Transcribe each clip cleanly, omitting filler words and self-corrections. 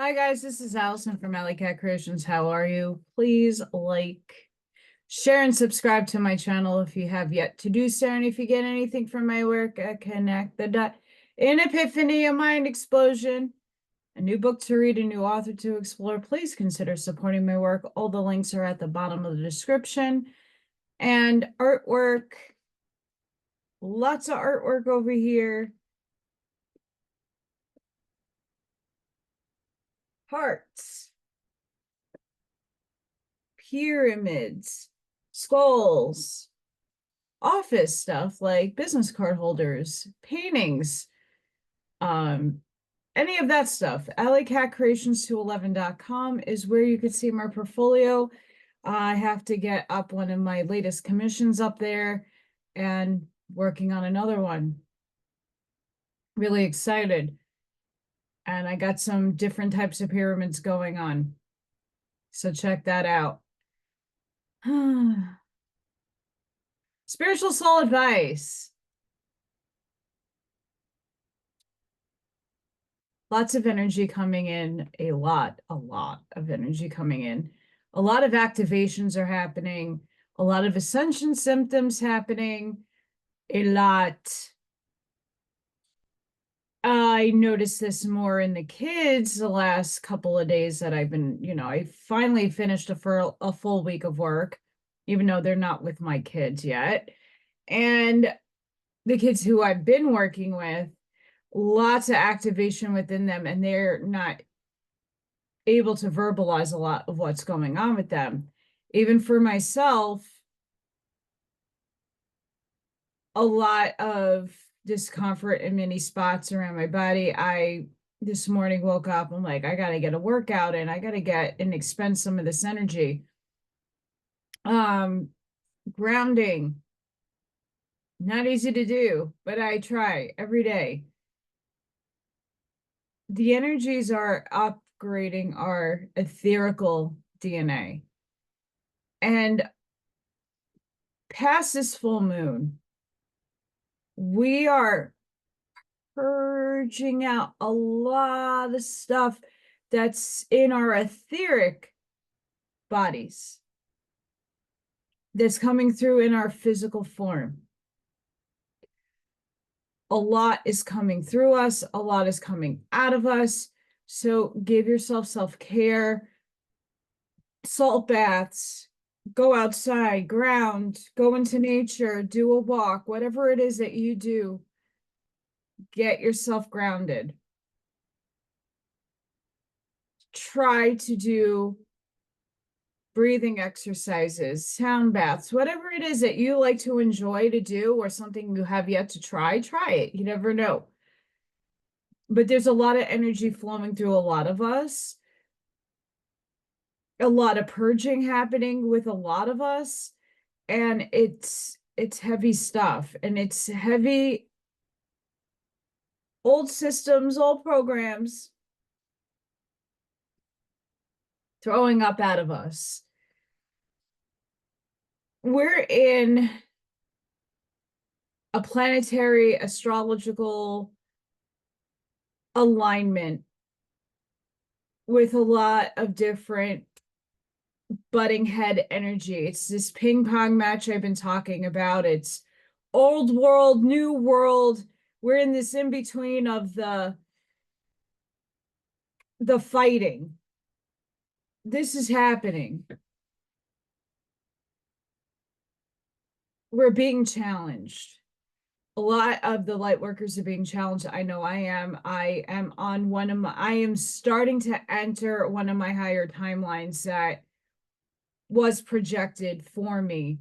Hi guys, this is Allison from Alley Cat Creations. How are you? Please like, share, and subscribe to my channel if you have yet to do so. And if you get anything from my work, connect the dot. An epiphany, a mind explosion, a new book to read, a new author to explore, please consider supporting my work. All the links are at the bottom of the description. And artwork, lots of artwork over here. Hearts, pyramids, skulls, office stuff like business card holders, paintings, any of that stuff. Allycatcreations211.com is where you could see my portfolio. I have to get up one of my latest commissions up there and working on another one. Really excited. And I got some different types of pyramids going on. So check that out. Spiritual soul advice. Lots of energy coming in, a lot of energy coming in. A lot of activations are happening, a lot of ascension symptoms happening, a lot. I noticed this more in the kids the last couple of days that I've been, I finally finished a full week of work, even though they're not with my kids yet. And the kids who I've been working with, lots of activation within them, and they're not able to verbalize a lot of what's going on with them. Even for myself, a lot of discomfort in many spots around my body. I this morning woke up, I'm like, I gotta get a workout and I gotta get and expend some of this energy. Grounding, not easy to do, but I try every day. The energies are upgrading our etherical DNA. And past this full moon, we are purging out a lot of stuff that's in our etheric bodies, that's coming through in our physical form. A lot is coming through us, a lot is coming out of us. So give yourself self-care, salt baths, go outside, ground, go into nature, do a walk, whatever it is that you do, get yourself grounded. Try to do breathing exercises, sound baths, whatever it is that you like to enjoy to do, or something you have yet to try it. You never know. But there's a lot of energy flowing through a lot of us, a lot of purging happening with a lot of us, and it's heavy stuff, and it's heavy old systems, old programs throwing up out of us. We're in a planetary astrological alignment with a lot of different butting head energy. It's this ping pong match I've been talking about. It's old world, new world. We're in this in between of the fighting. This is happening. We're being challenged. A lot of the light workers are being challenged. I know I am. I am on I am starting to enter one of my higher timelines that was projected for me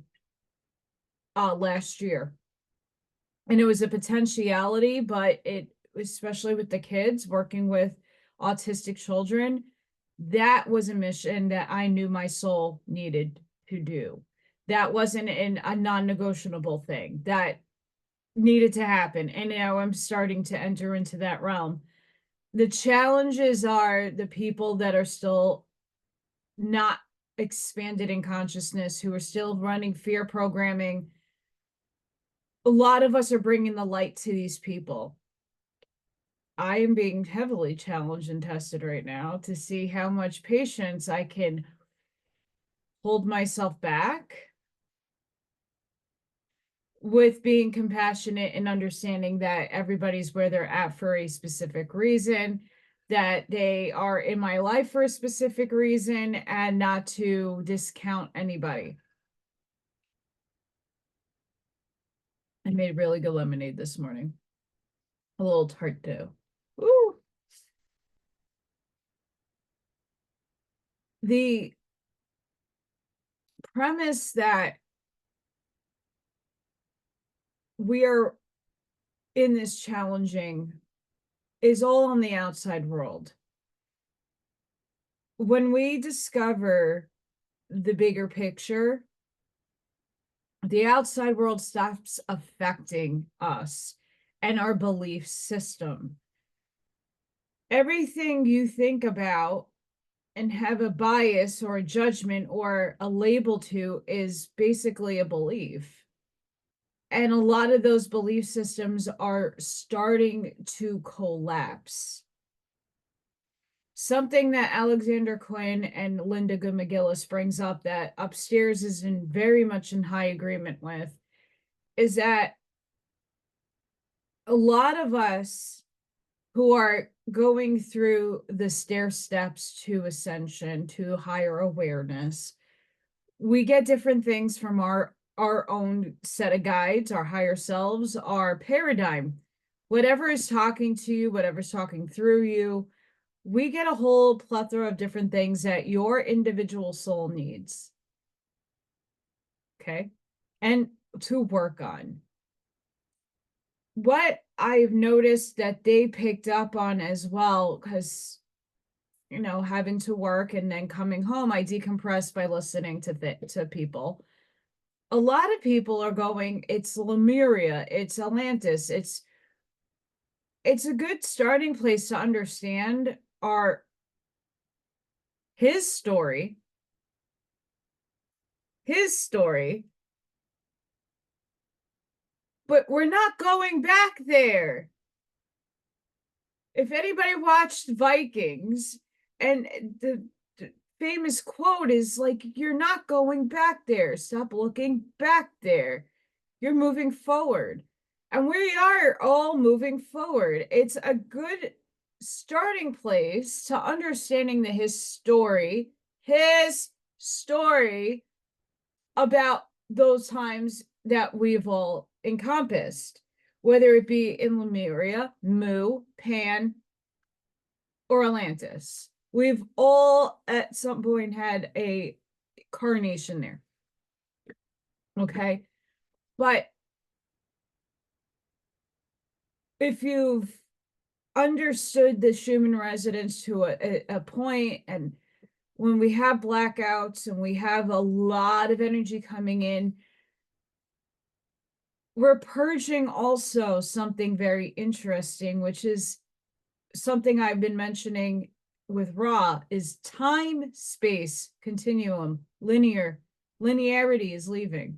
last year. And it was a potentiality, but it, especially with the kids, working with autistic children, that was a mission that I knew my soul needed to do. That wasn't a non-negotiable thing. That needed to happen. And now I'm starting to enter into that realm. The challenges are the people that are still not expanded in consciousness, who are still running fear programming. A lot of us are bringing the light to these people. I am being heavily challenged and tested right now to see how much patience I can hold myself back with being compassionate and understanding that everybody's where they're at for a specific reason, that they are in my life for a specific reason, and not to discount anybody. I made really good lemonade this morning. A little tart too. Ooh. The premise that we are in this challenging is all on the outside world. When we discover the bigger picture, the outside world stops affecting us and our belief system. Everything you think about and have a bias or a judgment or a label to is basically a belief. And a lot of those belief systems are starting to collapse. Something that Alexander Quinn and Linda Good McGillis brings up that Upstairs is very much in high agreement with is that a lot of us who are going through the stair steps to ascension, to higher awareness, we get different things from our own set of guides, our higher selves, our paradigm. Whatever is talking to you, whatever's talking through you, we get a whole plethora of different things that your individual soul needs. Okay. And to work on. What I've noticed that they picked up on as well, because, you know, having to work and then coming home, I decompress by listening to people. A lot of people are going, it's Lemuria, it's Atlantis, it's a good starting place to understand his story, but we're not going back there. If anybody watched Vikings, and the famous quote is like, you're not going back there. Stop looking back there. You're moving forward. And we are all moving forward. It's a good starting place to understanding his story about those times that we've all encompassed, whether it be in Lemuria, Mu, Pan, or Atlantis. We've all at some point had a carnation there. Okay. But if you've understood the Schumann resonance to a point, and when we have blackouts and we have a lot of energy coming in, we're purging also something very interesting, which is something I've been mentioning with Ra, is time, space, continuum, linearity is leaving.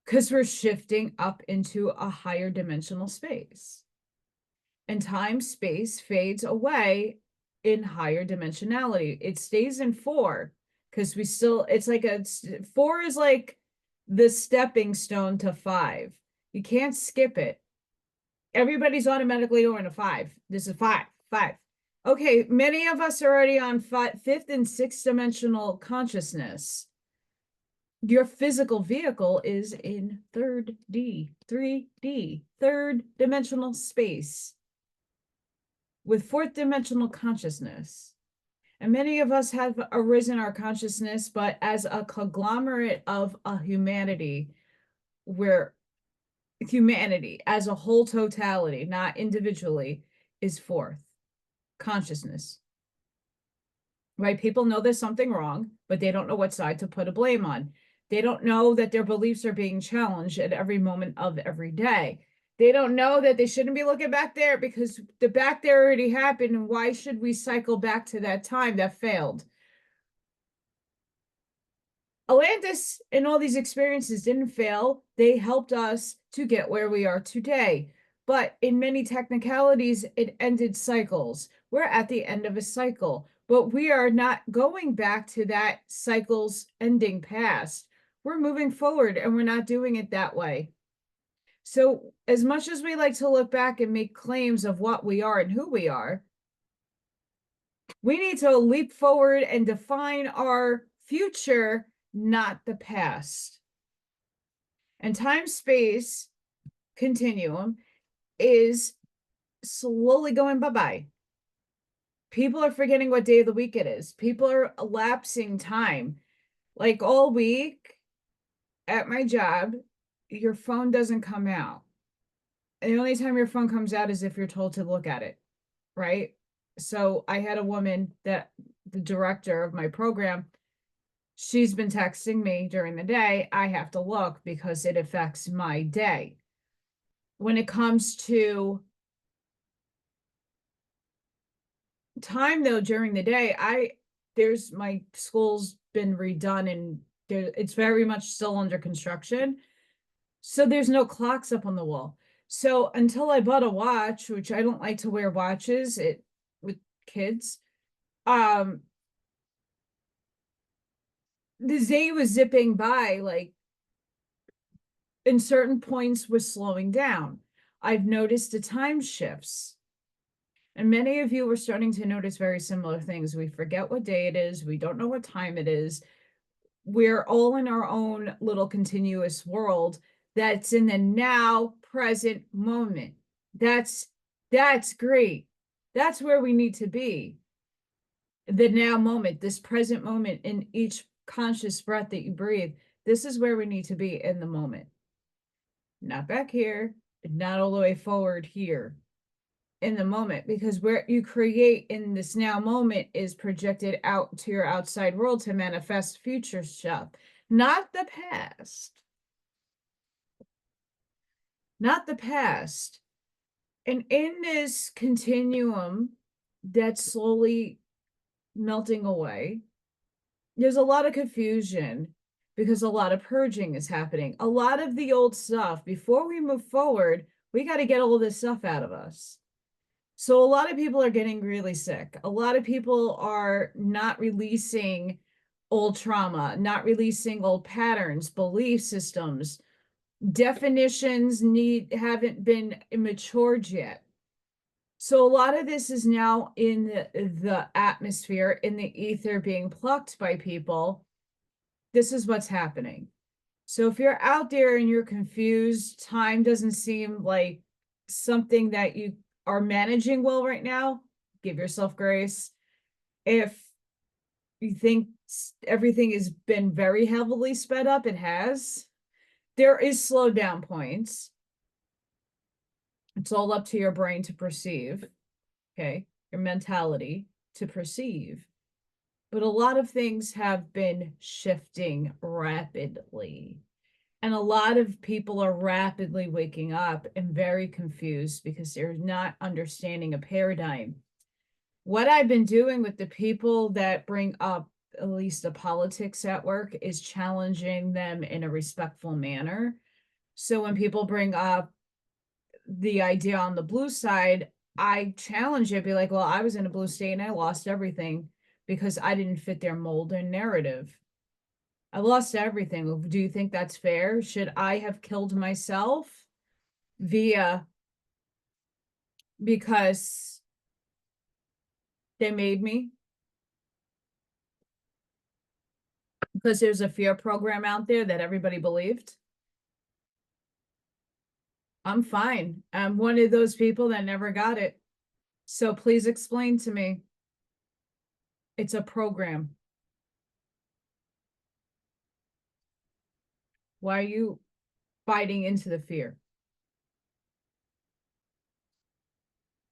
Because we're shifting up into a higher dimensional space. And time, space fades away in higher dimensionality. It stays in 4 because it's like 4 is like the stepping stone to 5. You can't skip it. Everybody's automatically going to 5. This is 5. Okay, many of us are already on 5th and 6th dimensional consciousness. Your physical vehicle is in 3D, third dimensional space with 4th dimensional consciousness. And many of us have arisen our consciousness, but as a conglomerate of a humanity, where humanity as a whole totality, not individually, is 4th consciousness. Right? People know there's something wrong, but they don't know what side to put a blame on. They don't know that their beliefs are being challenged at every moment of every day. They don't know that they shouldn't be looking back there because the back there already happened. And why should we cycle back to that time that failed? Atlantis and all these experiences didn't fail. They helped us to get where we are today. but in many technicalities, it ended cycles. We're at the end of a cycle, but we are not going back to that cycle's ending past. We're moving forward, and we're not doing it that way. So as much as we like to look back and make claims of what we are and who we are, we need to leap forward and define our future, not the past. And time-space continuum is slowly going bye-bye. People are forgetting what day of the week it is. People are elapsing time. Like all week at my job, your phone doesn't come out. And the only time your phone comes out is if you're told to look at it, right? So I had a woman that the director of my program, she's been texting me during the day. I have to look because it affects my day. When it comes to time though, during the day, there's my school's been redone and it's very much still under construction. So there's no clocks up on the wall. So until I bought a watch, which I don't like to wear watches with kids, the day was zipping by, like in certain points was slowing down. I've noticed the time shifts. And many of you are starting to notice very similar things. We forget what day it is. We don't know what time it is. We're all in our own little continuous world that's in the now present moment. That's great. That's where we need to be. The now moment, this present moment in each conscious breath that you breathe. This is where we need to be in the moment. Not back here, not all the way forward here. In the moment, because where you create in this now moment is projected out to your outside world to manifest future stuff, not the past. Not the past. And in this continuum that's slowly melting away, there's a lot of confusion because a lot of purging is happening. A lot of the old stuff, before we move forward, we got to get all this stuff out of us. So a lot of people are getting really sick. A lot of people are not releasing old trauma, not releasing old patterns, belief systems. Definitions haven't been matured yet. So a lot of this is now in the atmosphere, in the ether, being plucked by people. This is what's happening. So if you're out there and you're confused, time doesn't seem like something that you are managing well right now, give yourself grace. If you think everything has been very heavily sped up, it has. There is slow down points. It's all up to your brain to perceive, okay? Your mentality to perceive. But a lot of things have been shifting rapidly. And a lot of people are rapidly waking up and very confused because they're not understanding a paradigm. What I've been doing with the people that bring up at least the politics at work is challenging them in a respectful manner. So when people bring up the idea on the blue side, I challenge it, be like, well, I was in a blue state and I lost everything because I didn't fit their mold and narrative. I lost everything. Do you think that's fair? Should I have killed myself because they made me? Because there's a fear program out there that everybody believed? I'm fine. I'm one of those people that never got it. So please explain to me. It's a program. Why are you biting into the fear?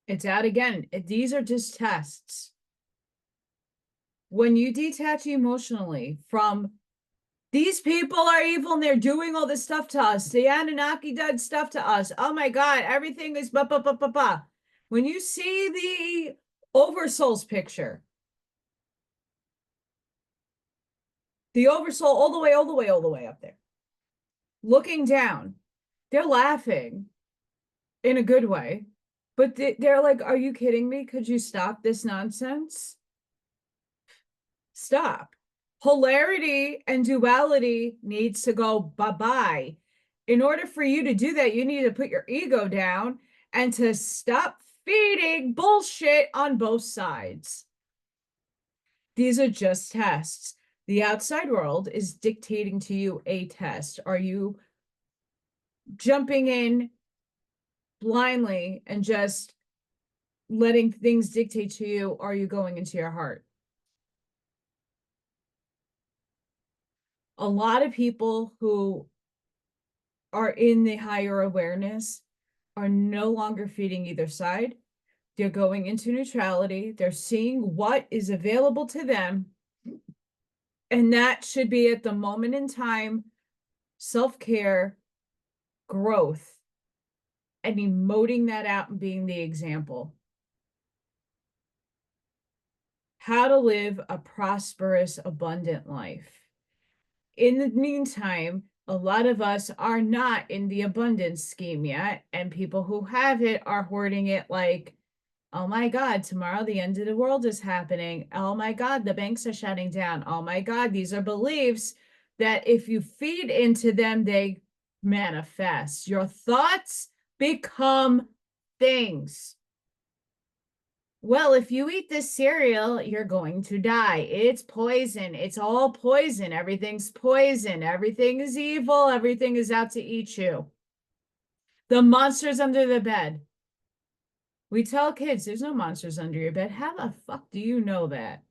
It's out again. These are just tests. When you detach emotionally from these people are evil and they're doing all this stuff to us. The Anunnaki did stuff to us. Oh my God, everything is ba ba ba ba ba. When you see the Oversoul's picture, the Oversoul all the way up there, looking down, they're laughing. in a good way. But they're like, are you kidding me? Could you stop this nonsense? Stop. Polarity and duality needs to go bye-bye. In order for you to do that, you need to put your ego down and to stop feeding bullshit on both sides. These are just tests. The outside world is dictating to you a test. Are you jumping in blindly and just letting things dictate to you? Or are you going into your heart? A lot of people who are in the higher awareness are no longer feeding either side. They're going into neutrality. They're seeing what is available to them. And that should be at the moment in time, self-care, growth, and emoting that out and being the example. How to live a prosperous, abundant life. In the meantime, a lot of us are not in the abundance scheme yet, and people who have it are hoarding it like, oh my God, tomorrow the end of the world is happening. Oh my God, the banks are shutting down. Oh my God, these are beliefs that if you feed into them, they manifest. Your thoughts become things. Well, if you eat this cereal, you're going to die. It's poison. It's all poison. Everything's poison. Everything is evil. Everything is out to eat you. The monster's under the bed. We tell kids there's no monsters under your bed. How the fuck do you know that?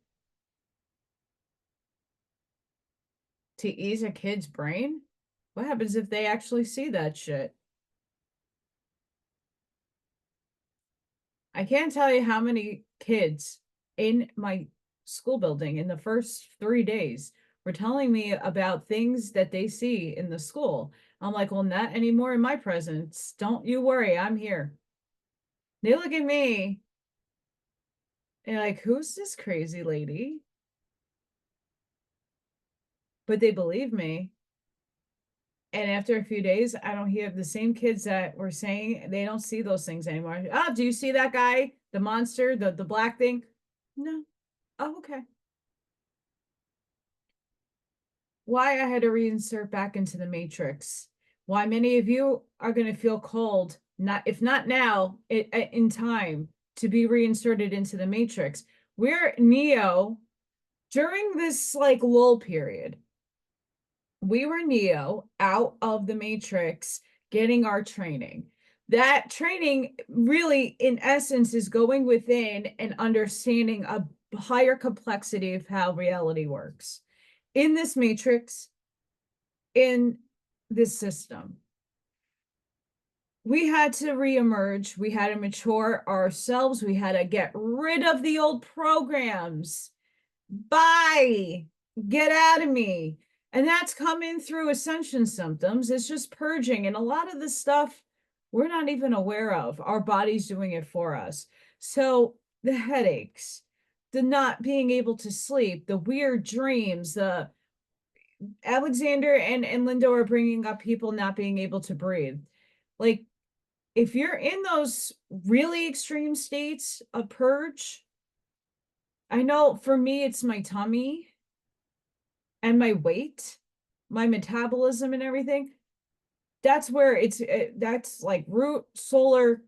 To ease a kid's brain? What happens if they actually see that shit? I can't tell you how many kids in my school building in the first 3 days were telling me about things that they see in the school. I'm like, well, not anymore in my presence. Don't you worry, I'm here. They look at me and like, who's this crazy lady? But they believe me. And after a few days, I don't hear the same kids that were saying they don't see those things anymore. Oh, do you see that guy? The monster, the black thing? No. Oh, okay. Why I had to reinsert back into the matrix. Why many of you are going to feel cold, not if not now, in time to be reinserted into the matrix. We're Neo during this like lull period. We were Neo out of the matrix getting our training. That training really, in essence, is going within and understanding a higher complexity of how reality works. In this matrix, in this system, we had to reemerge. We had to mature ourselves. We had to get rid of the old programs. Bye. Get out of me. And that's coming through ascension symptoms. It's just purging. And a lot of the stuff we're not even aware of. Our body's doing it for us. So the headaches, the not being able to sleep, the weird dreams, the Alexander and Linda are bringing up people not being able to breathe. Like, if you're in those really extreme states of purge, I know for me, it's my tummy and my weight, my metabolism and everything. That's where that's like root, solar,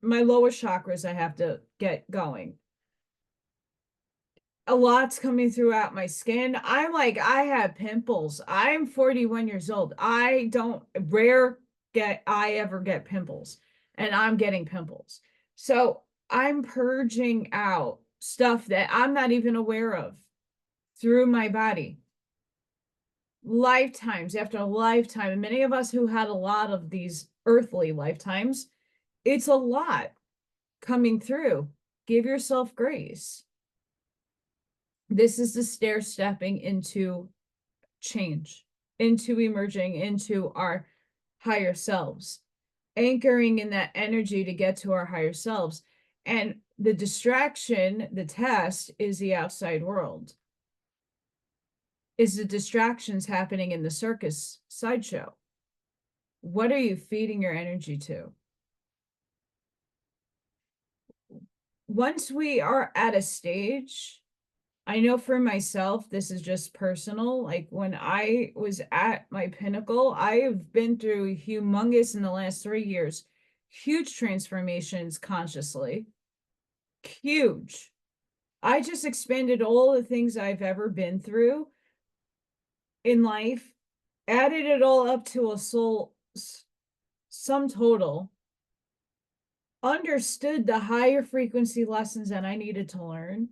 my lowest chakras I have to get going. A lot's coming throughout my skin. I'm like, I have pimples. I'm 41 years old. I don't I ever get pimples, and I'm getting pimples. So I'm purging out stuff that I'm not even aware of through my body. Lifetimes after a lifetime, and many of us who had a lot of these earthly lifetimes, it's a lot coming through. Give yourself grace. This is the stair stepping into change, into emerging into our higher selves, anchoring in that energy to get to our higher selves. And the distraction, the test, is the outside world, is the distractions happening in the circus sideshow. What are you feeding your energy to? Once we are at a stage, I know for myself, this is just personal. Like when I was at my pinnacle, I have been through humongous in the last 3 years, huge transformations consciously, huge. I just expanded all the things I've ever been through in life, added it all up to a soul sum total, understood the higher frequency lessons that I needed to learn.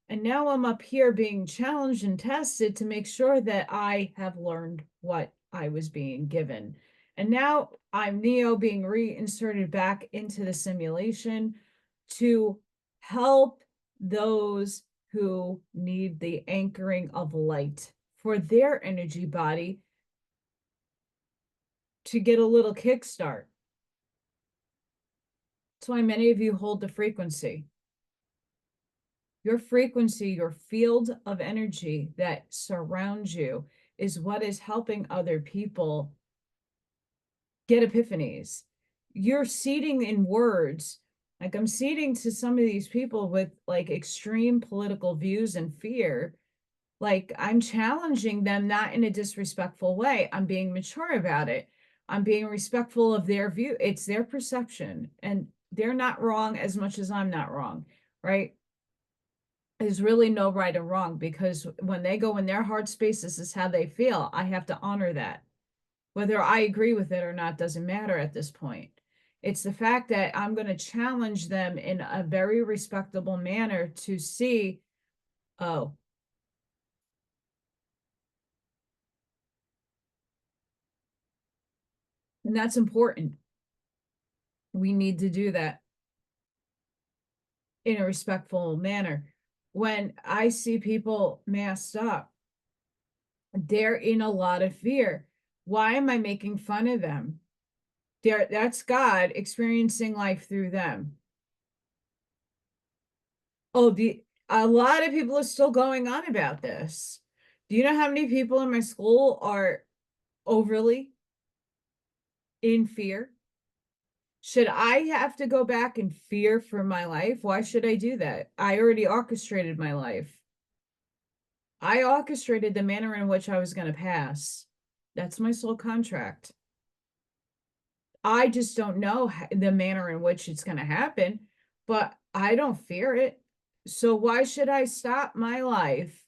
And now I'm up here being challenged and tested to make sure that I have learned what I was being given. And now I'm Neo being reinserted back into the simulation to help those who need the anchoring of light for their energy body to get a little kickstart. That's why many of you hold the frequency. Your frequency, your field of energy that surrounds you is what is helping other people get epiphanies. You're seeding in words. Like I'm seeding to some of these people with like extreme political views and fear. Like I'm challenging them, not in a disrespectful way. I'm being mature about it. I'm being respectful of their view. It's their perception, and they're not wrong as much as I'm not wrong, right? There's really no right or wrong, because when they go in their heart space, this is how they feel. I have to honor that. Whether I agree with it or not doesn't matter at this point. It's the fact that I'm going to challenge them in a very respectable manner to see, oh, and that's important. We need to do that in a respectful manner. When I see people masked up, they're in a lot of fear. Why am I making fun of them? That's God experiencing life through them. Oh, a lot of people are still going on about this. Do you know how many people in my school are overly in fear? Should I have to go back and fear for my life? Why should I do that? I already orchestrated my life. I orchestrated the manner in which I was going to pass. That's my soul contract. I just don't know the manner in which it's going to happen, but I don't fear it. So why should I stop my life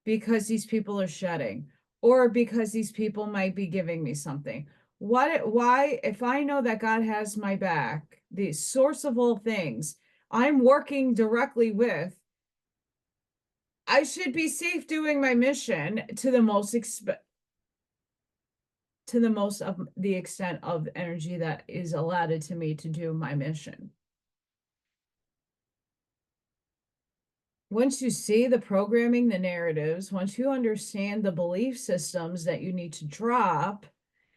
because these people are shedding, or because these people might be giving me something? Why, if I know that God has my back, the source of all things, I'm working directly with, I should be safe doing my mission to the most of the extent of energy that is allotted to me to do my mission. Once you see the programming, the narratives, once you understand the belief systems that you need to drop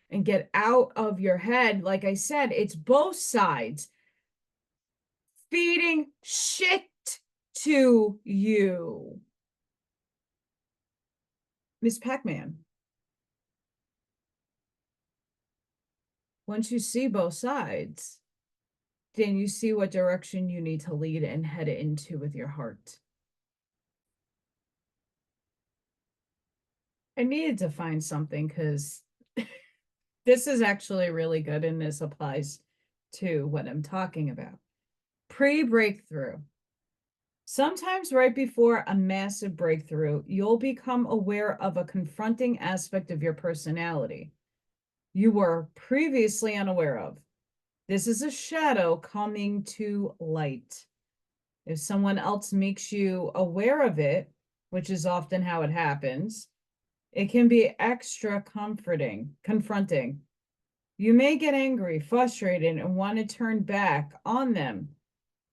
and get out of your head, like I said, it's both sides feeding shit to you. Miss Pac-Man. Once you see both sides, then you see what direction you need to lead and head into with your heart. I needed to find something because this is actually really good, and this applies to what I'm talking about. Pre-breakthrough. Sometimes right before a massive breakthrough, you'll become aware of a confronting aspect of your personality you were previously unaware of. This is a shadow coming to light. If someone else makes you aware of it, which is often how it happens, it can be extra confronting. You may get angry, frustrated, and want to turn back on them,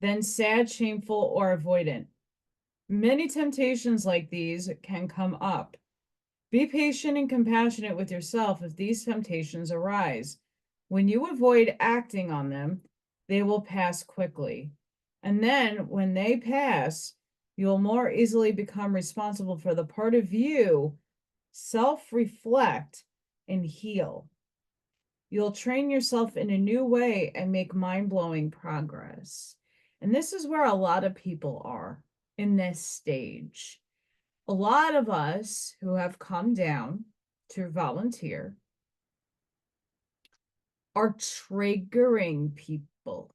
then sad, shameful, or avoidant. Many temptations like these can come up. Be patient and compassionate with yourself if these temptations arise. When you avoid acting on them, they will pass quickly. And then when they pass, you'll more easily become responsible for the part of you, self-reflect, and heal. You'll train yourself in a new way and make mind-blowing progress. And this is where a lot of people are in this stage. A lot of us who have come down to volunteer are triggering people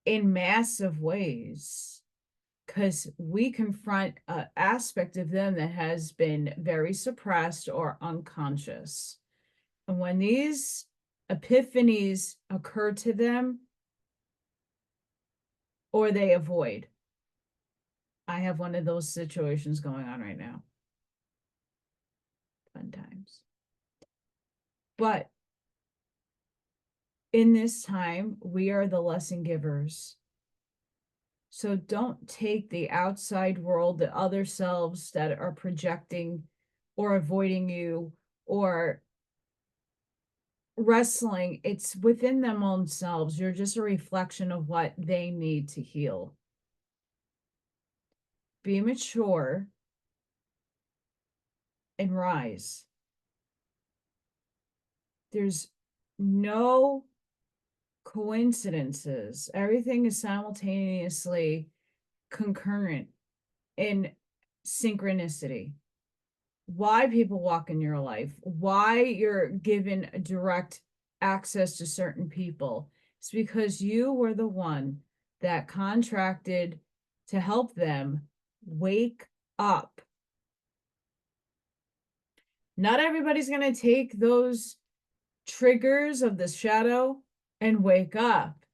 in massive ways because we confront an aspect of them that has been very suppressed or unconscious. And when these epiphanies occur to them, or they avoid. I have one of those situations going on right now. Fun times. But in this time, we are the lesson givers. So don't take the outside world, the other selves that are projecting or avoiding you or wrestling. It's within them own selves. You're just a reflection of what they need to heal. Be mature and rise. There's no coincidences. Everything is simultaneously concurrent in synchronicity. Why people walk in your life, why you're given direct access to certain people. It's because you were the one that contracted to help them wake up. Not everybody's going to take those triggers of the shadow and wake up.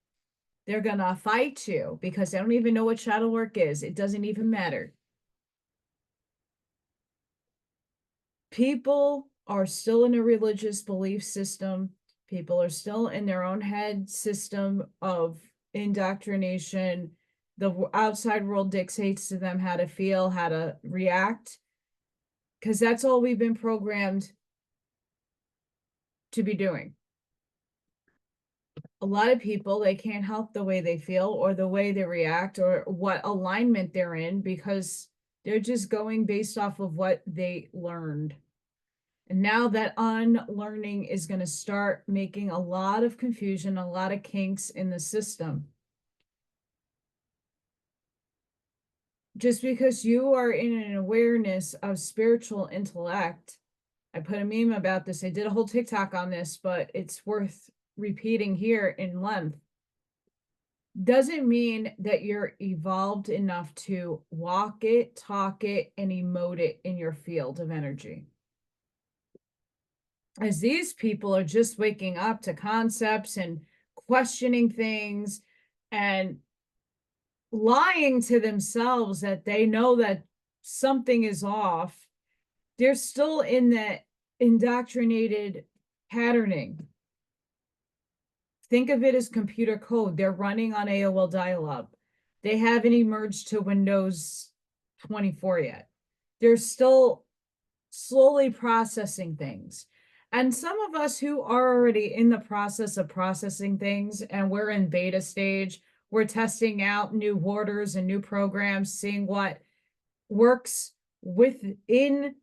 They're going to fight you because they don't even know what shadow work is. It doesn't even matter. People are still in a religious belief system. People are still in their own head system of indoctrination. The outside world dictates to them how to feel, how to react, because that's all we've been programmed to be doing. A lot of people, they can't help the way they feel or the way they react or what alignment they're in because they're just going based off of what they learned. And now that unlearning is going to start making a lot of confusion, a lot of kinks in the system. Just because you are in an awareness of spiritual intellect, I put a meme about this. I did a whole TikTok on this, but it's worth repeating here in length. Doesn't mean that you're evolved enough to walk it, talk it, and emote it in your field of energy. As these people are just waking up to concepts and questioning things and lying to themselves that they know that something is off, they're still in that indoctrinated patterning. Think of it as computer code. They're running on AOL dial-up. They haven't emerged to Windows 24 yet. They're still slowly processing things. And some of us who are already in the process of processing things and we're in beta stage, we're testing out new waters and new programs, seeing what works within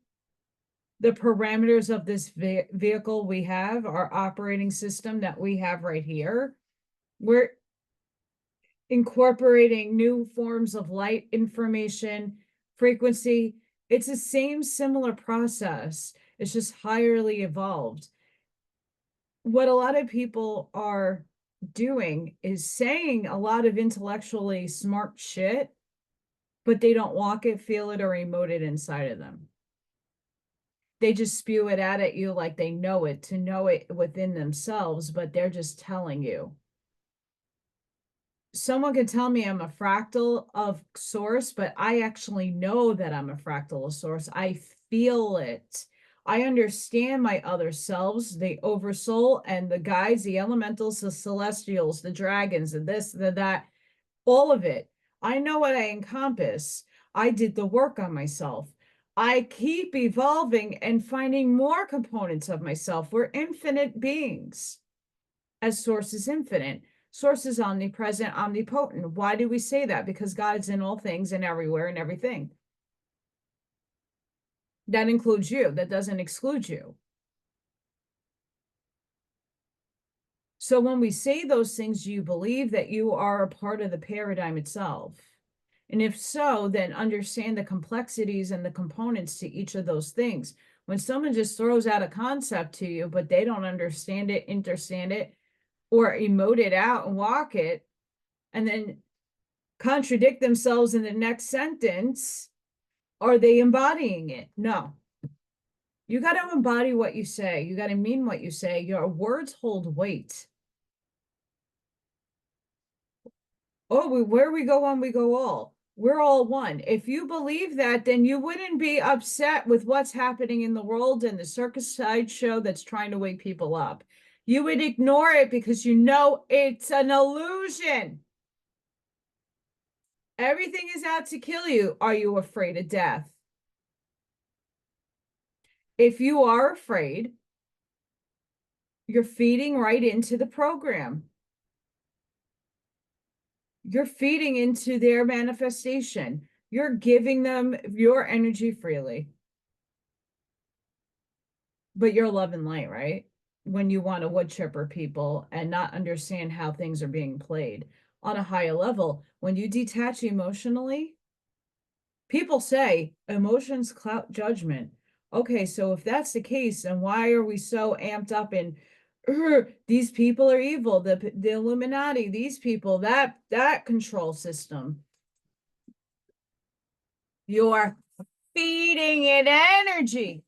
the parameters of this vehicle we have, our operating system that we have right here. We're incorporating new forms of light information, frequency. It's the same similar process. It's just highly evolved. What a lot of people are doing is saying a lot of intellectually smart shit, but they don't walk it, feel it, or emote it inside of them. They just spew it out at you like they know it, to know it within themselves, but they're just telling you. Someone could tell me I'm a fractal of source, but I actually know that I'm a fractal of source. I feel it. I understand my other selves, the oversoul and the guides, the elementals, the celestials, the dragons, the this, the that, all of it. I know what I encompass. I did the work on myself. I keep evolving and finding more components of myself. We're infinite beings, as source is infinite. Source is omnipresent, omnipotent. Why do we say that? Because God is in all things and everywhere and everything. That includes you. That doesn't exclude you. So when we say those things, do you believe that you are a part of the paradigm itself? And if so, then understand the complexities and the components to each of those things. When someone just throws out a concept to you, but they don't understand it, understand it, or emote it out and walk it, and then contradict themselves in the next sentence, are they embodying it? No. You got to embody what you say. You got to mean what you say. Your words hold weight. Oh, where we go one, we go all. We're all one. If you believe that, then you wouldn't be upset with what's happening in the world and the circus sideshow that's trying to wake people up. You would ignore it because you know it's an illusion. Everything is out to kill you. Are you afraid of death? If you are afraid, you're feeding right into the program. You're feeding into their manifestation. You're giving them your energy freely. But you're love and light, right? When you want to wood chipper people and not understand how things are being played on a higher level, when you detach emotionally, people say emotions cloud judgment. Okay, so if that's the case, then why are we so amped up in these people are evil, the Illuminati, these people, that control system? You're feeding it energy,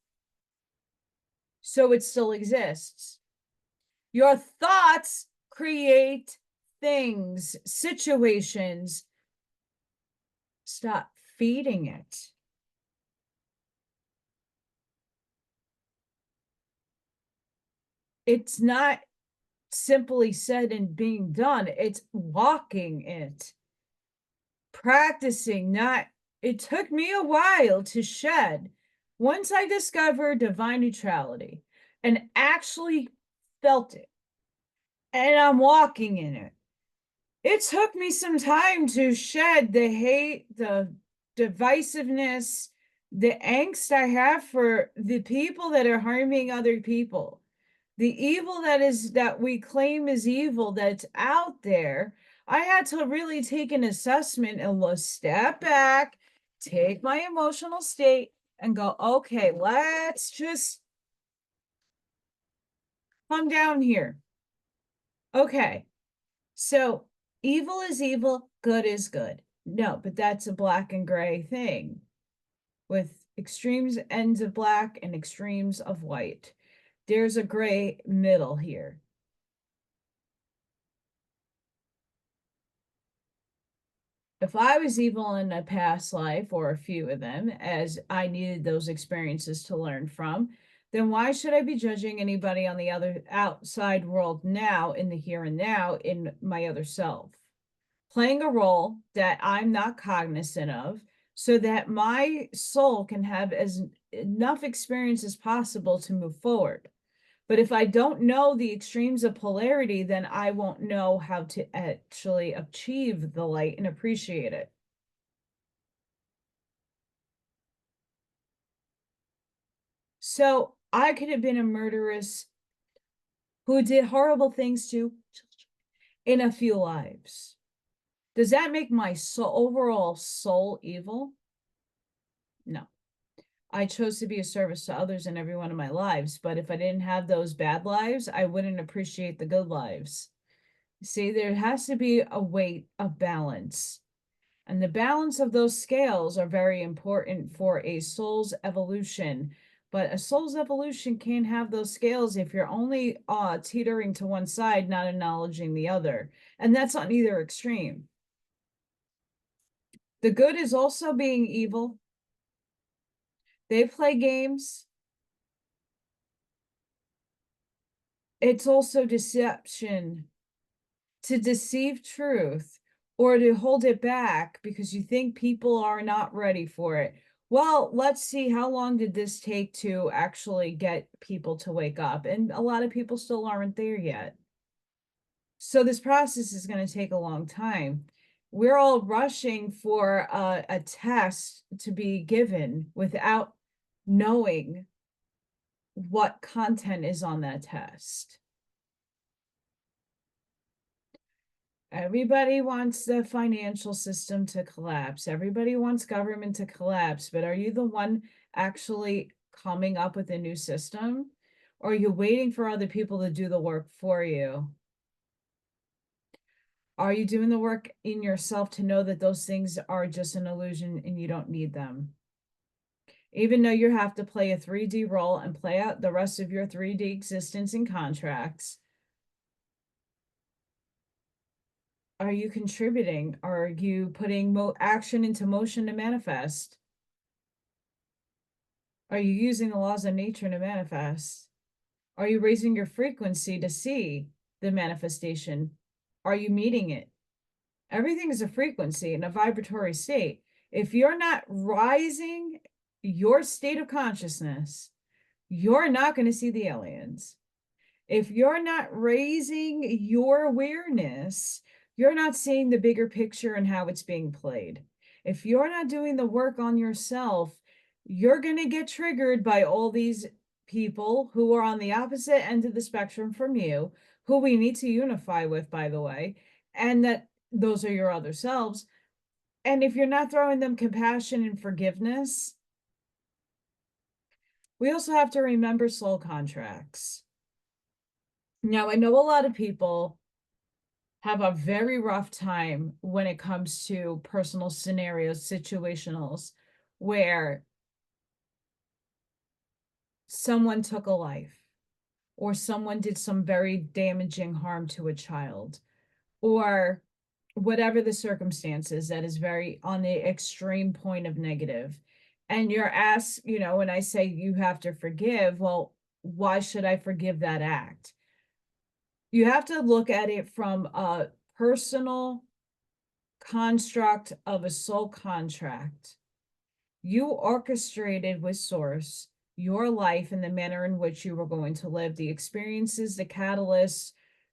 so it still exists. Your thoughts create things, situations. Stop feeding it. It's not simply said and being done, it's walking it, practicing. Not, it took me a while to shed. Once I discovered divine neutrality and actually felt it, and I'm walking in it, it took me some time to shed the hate, the divisiveness, the angst I have for the people that are harming other people. The evil that we claim is evil that's out there. I had to really take an assessment and step back, take my emotional state and go, okay, let's just come down here. Okay, so evil is evil, good is good. No, but that's a black and gray thing with extremes ends of black and extremes of white. There's a gray middle here. If I was evil in a past life, or a few of them, as I needed those experiences to learn from, then why should I be judging anybody on the other outside world now, in the here and now, in my other self? Playing a role that I'm not cognizant of, so that my soul can have as enough experience as possible to move forward. But if I don't know the extremes of polarity, then I won't know how to actually achieve the light and appreciate it. So I could have been a murderess who did horrible things to in a few lives. Does that make my overall soul evil? No. I chose to be a service to others in every one of my lives, but if I didn't have those bad lives, I wouldn't appreciate the good lives. See, there has to be a weight of balance. And the balance of those scales are very important for a soul's evolution. But a soul's evolution can't have those scales if you're only teetering to one side, not acknowledging the other. And that's on either extreme. The good is also being evil. They play games. It's also deception, to deceive truth or to hold it back because you think people are not ready for it. Well, let's see, how long did this take to actually get people to wake up? And a lot of people still aren't there yet. So this process is going to take a long time. We're all rushing for a test to be given without knowing what content is on that test. Everybody wants the financial system to collapse. Everybody wants government to collapse, but are you the one actually coming up with a new system? Or are you waiting for other people to do the work for you? Are you doing the work in yourself to know that those things are just an illusion and you don't need them? Even though you have to play a 3D role and play out the rest of your 3D existence in contracts, are you contributing? Are you putting action into motion to manifest? Are you using the laws of nature to manifest? Are you raising your frequency to see the manifestation? Are you meeting it? Everything is a frequency and a vibratory state. If you're not rising your state of consciousness, you're not going to see the aliens. If you're not raising your awareness, you're not seeing the bigger picture and how it's being played. If you're not doing the work on yourself, you're going to get triggered by all these people who are on the opposite end of the spectrum from you, who we need to unify with, by the way, and that those are your other selves. And if you're not throwing them compassion and forgiveness, we also have to remember soul contracts. Now, I know a lot of people have a very rough time when it comes to personal scenarios, situationals, where someone took a life, or someone did some very damaging harm to a child, or whatever the circumstances that is very on the extreme point of negative. And you're asked, when I say you have to forgive, well, why should I forgive that act? You have to look at it from a personal construct of a soul contract. You orchestrated with source your life and the manner in which you were going to live, the experiences, the catalysts,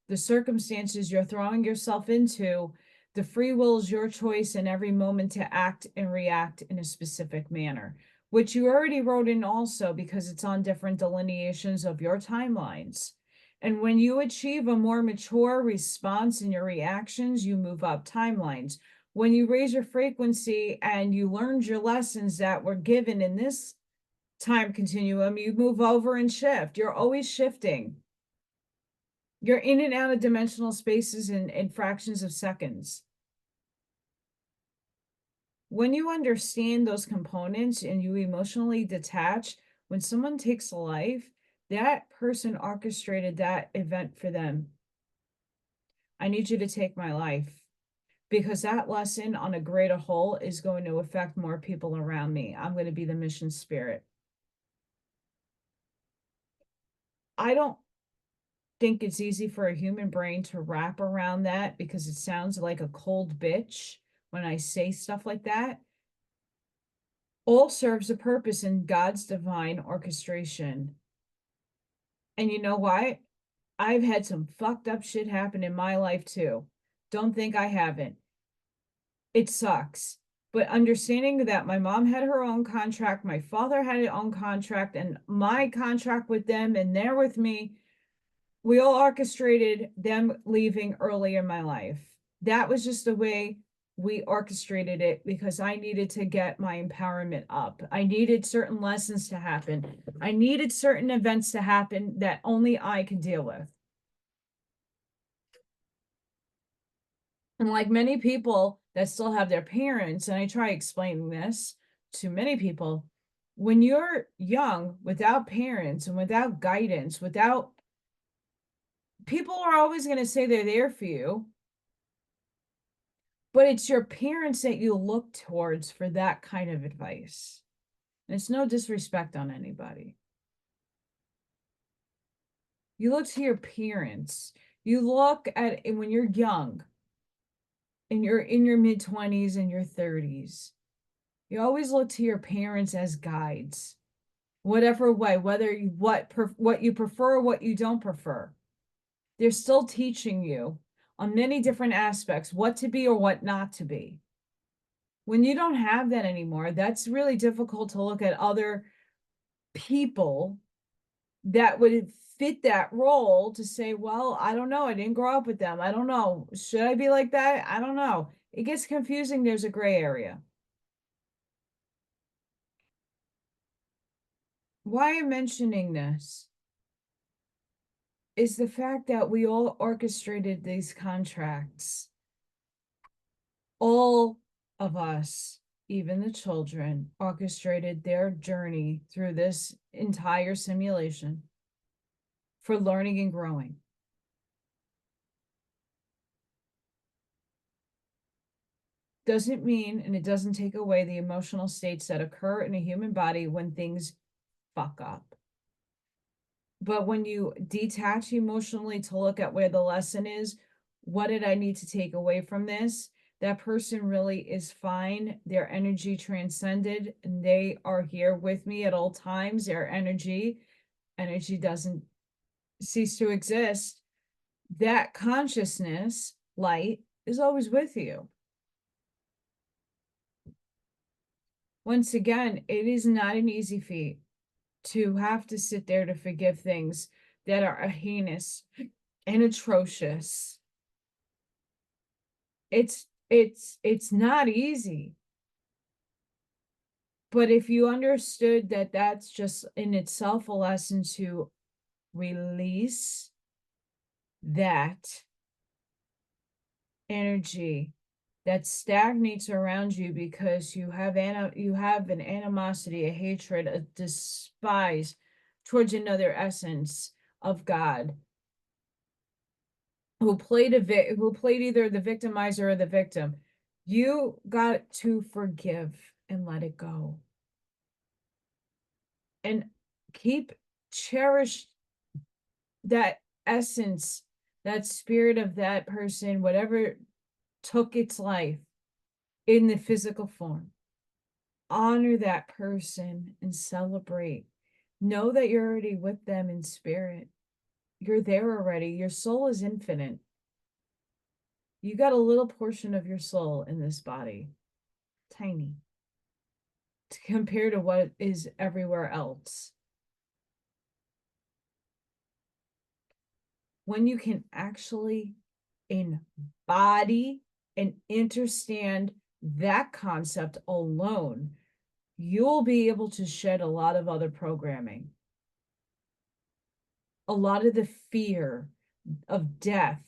the circumstances you're throwing yourself into. The free will is your choice in every moment to act and react in a specific manner, which you already wrote in also because it's on different delineations of your timelines. And when you achieve a more mature response in your reactions, you move up timelines. When you raise your frequency and you learned your lessons that were given in this time continuum, you move over and shift. You're always shifting. You're in and out of dimensional spaces in fractions of seconds. When you understand those components and you emotionally detach, when someone takes a life, that person orchestrated that event for them. I need you to take my life because that lesson on a greater whole is going to affect more people around me. I'm going to be the mission spirit. I don't think it's easy for a human brain to wrap around that because it sounds like a cold bitch when I say stuff like that. All serves a purpose in God's divine orchestration. And you know why? I've had some fucked up shit happen in my life too. Don't think I haven't. It sucks. But understanding that my mom had her own contract, my father had his own contract, and my contract with them, and they're with me, we all orchestrated them leaving early in my life. That was just the way we orchestrated it because I needed to get my empowerment up. I needed certain lessons to happen. I needed certain events to happen that only I could deal with. And like many people that still have their parents, and I try explaining this to many people, when you're young, without parents and without guidance, without people are always going to say they're there for you, but it's your parents that you look towards for that kind of advice. And it's no disrespect on anybody. You look to your parents. You look at when you're young and you're in your mid-20s and your 30s. You always look to your parents as guides, whatever way, whether you, what you prefer, what you don't prefer. They're still teaching you on many different aspects, what to be or what not to be. When you don't have that anymore, that's really difficult to look at other people that would fit that role to say, well, I don't know. I didn't grow up with them. I don't know. Should I be like that? I don't know. It gets confusing. There's a gray area. Why I'm mentioning this is the fact that we all orchestrated these contracts. All of us, even the children, orchestrated their journey through this entire simulation for learning and growing. Doesn't mean, and it doesn't take away the emotional states that occur in a human body when things fuck up. But when you detach emotionally to look at where the lesson is, what did I need to take away from this? That person really is fine. Their energy transcended, and they are here with me at all times. Their energy doesn't cease to exist. That consciousness, light, is always with you. Once again, it is not an easy feat to have to sit there to forgive things that are heinous and atrocious. It's not easy. But if you understood that that's just in itself a lesson to release that energy that stagnates around you because you have an animosity, a hatred, a despise towards another essence of God who played either the victimizer or the victim. You got to forgive and let it go. And cherish that essence, that spirit of that person, whatever took its life in the physical form. Honor that person and celebrate. Know that you're already with them in spirit. You're there already. Your soul is infinite. You got a little portion of your soul in this body, tiny, compared to what is everywhere else. When you can actually embody and understand that concept alone, you'll be able to shed a lot of other programming. A lot of the fear of death,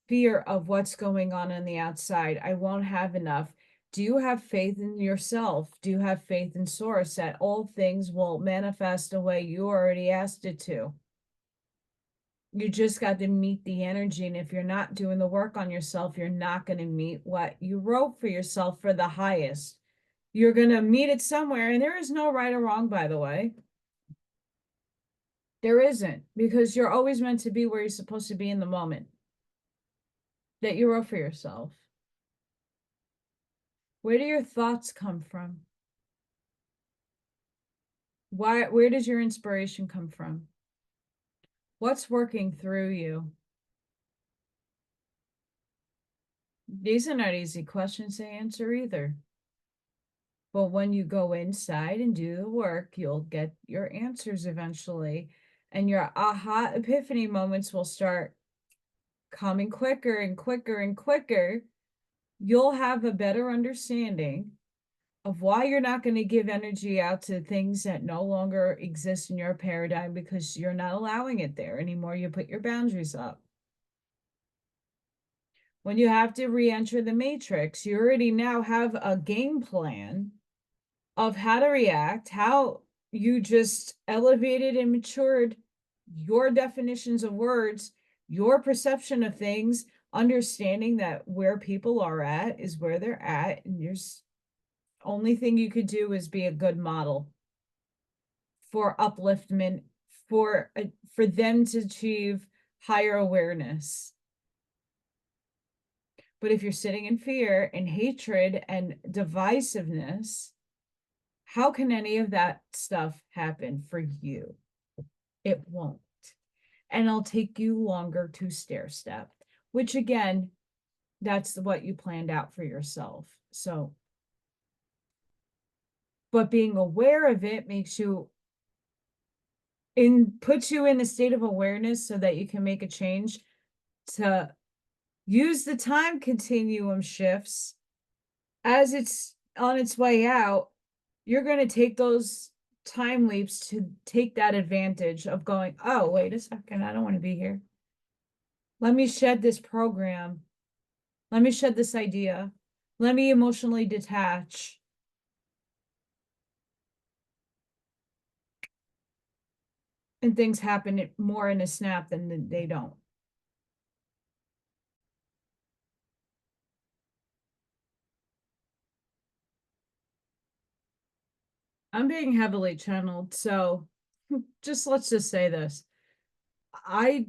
fear of what's going on the outside. I won't have enough. Do you have faith in yourself? Do you have faith in source that all things will manifest the way you already asked it to? You just got to meet the energy. And if you're not doing the work on yourself, you're not going to meet what you wrote for yourself for the highest. You're going to meet it somewhere. And there is no right or wrong, by the way. There isn't, because you're always meant to be where you're supposed to be in the moment that you wrote for yourself. Where do your thoughts come from? Where does your inspiration come from? What's working through you? These are not easy questions to answer either. But when you go inside and do the work, you'll get your answers eventually. And your aha epiphany moments will start coming quicker and quicker and quicker. You'll have a better understanding of why you're not going to give energy out to things that no longer exist in your paradigm because you're not allowing it there anymore. You put your boundaries up. When you have to re-enter the matrix, you already now have a game plan of how to react, how you just elevated and matured your definitions of words, your perception of things, understanding that where people are at is where they're at, and there's only thing you could do is be a good model for upliftment, for them to achieve higher awareness. But if you're sitting in fear and hatred and divisiveness, how can any of that stuff happen for you? It won't. And it'll take you longer to stair step, which again, that's what you planned out for yourself. So, but being aware of it makes you puts you in a state of awareness so that you can make a change to use the time continuum shifts as it's on its way out. You're going to take those time leaps to take that advantage of going, oh, wait a second, I don't want to be here. Let me shed this program. Let me shed this idea. Let me emotionally detach. And things happen more in a snap than they don't. I'm being heavily channeled, so let's just say this. I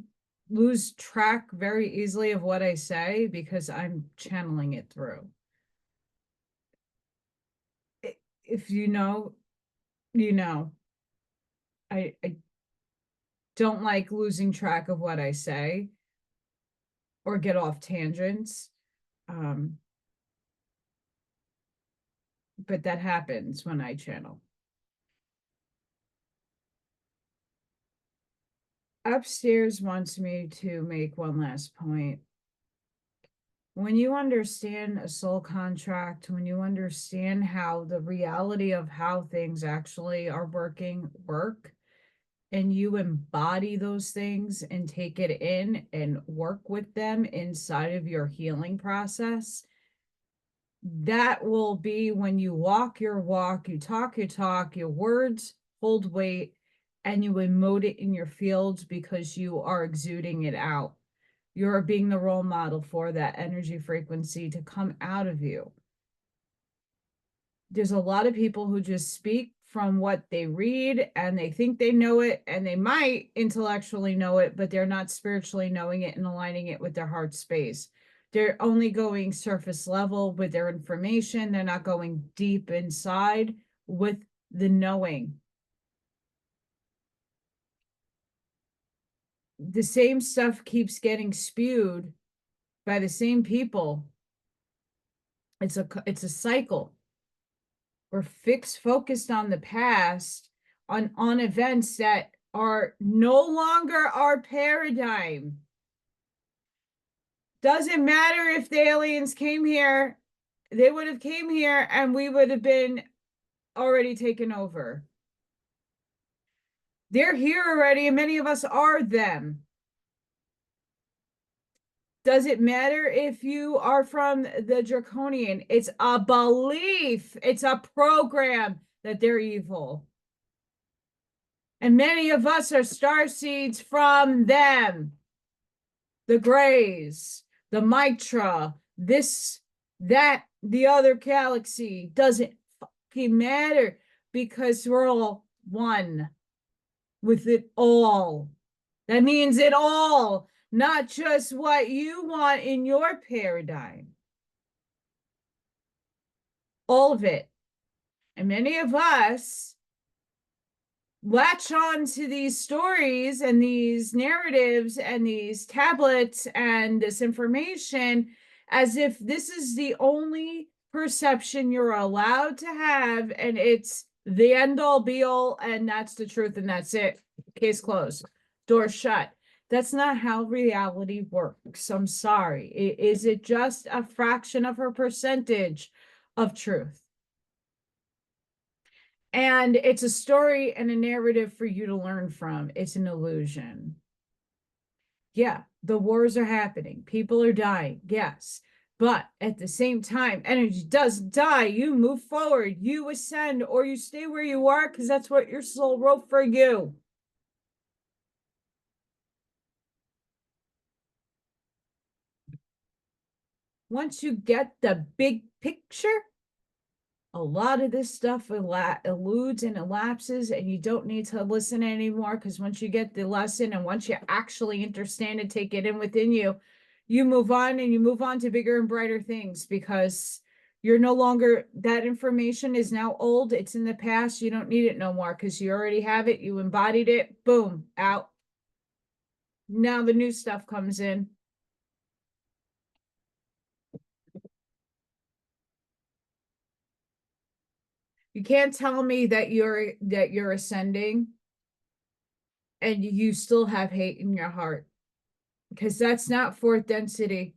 lose track very easily of what I say because I'm channeling it through. If you know, you know. I don't like losing track of what I say or get off tangents. Um, but that happens when I channel. Upstairs wants me to make one last point. When you understand a soul contract, when you understand how the reality of how things actually are work, and you embody those things and take it in and work with them inside of your healing process, that will be when you walk your walk, you talk your talk, your words hold weight, and you emote it in your fields because you are exuding it out. You're being the role model for that energy frequency to come out of you. There's a lot of people who just speak from what they read and they think they know it, and they might intellectually know it, but they're not spiritually knowing it and aligning it with their heart space. They're only going surface level with their information. They're not going deep inside with the knowing. The same stuff keeps getting spewed by the same people. It's a cycle. We're focused on the past, on events that are no longer our paradigm. Doesn't matter if the aliens came here, they would have came here and we would have been already taken over. They're here already, and many of us are them. Does it matter if you are from the draconian? It's a belief, it's a program that they're evil. And many of us are star seeds from them. The Greys, the Mitra, this, that, the other galaxy. Doesn't fucking matter because we're all one with it all. That means it all, not just what you want in your paradigm. All of it. And many of us latch on to these stories and these narratives and these tablets and this information as if this is the only perception you're allowed to have, and it's the end all be all, and that's the truth, and that's it. Case closed, door shut. That's not how reality works. I'm sorry. Is it just a fraction of her percentage of truth? And it's a story and a narrative for you to learn from. It's an illusion. Yeah, the wars are happening. People are dying. Yes. But at the same time, energy doesn't die. You move forward, you ascend, or you stay where you are because that's what your soul wrote for you. Once you get the big picture, a lot of this stuff eludes and elapses, and you don't need to listen anymore, because once you get the lesson and once you actually understand and take it in within you, you move on, and you move on to bigger and brighter things, because you're no longer, that information is now old. It's in the past. You don't need it no more because you already have it. You embodied it. Boom, out. Now the new stuff comes in. You can't tell me that you're ascending and you still have hate in your heart, because that's not fourth density.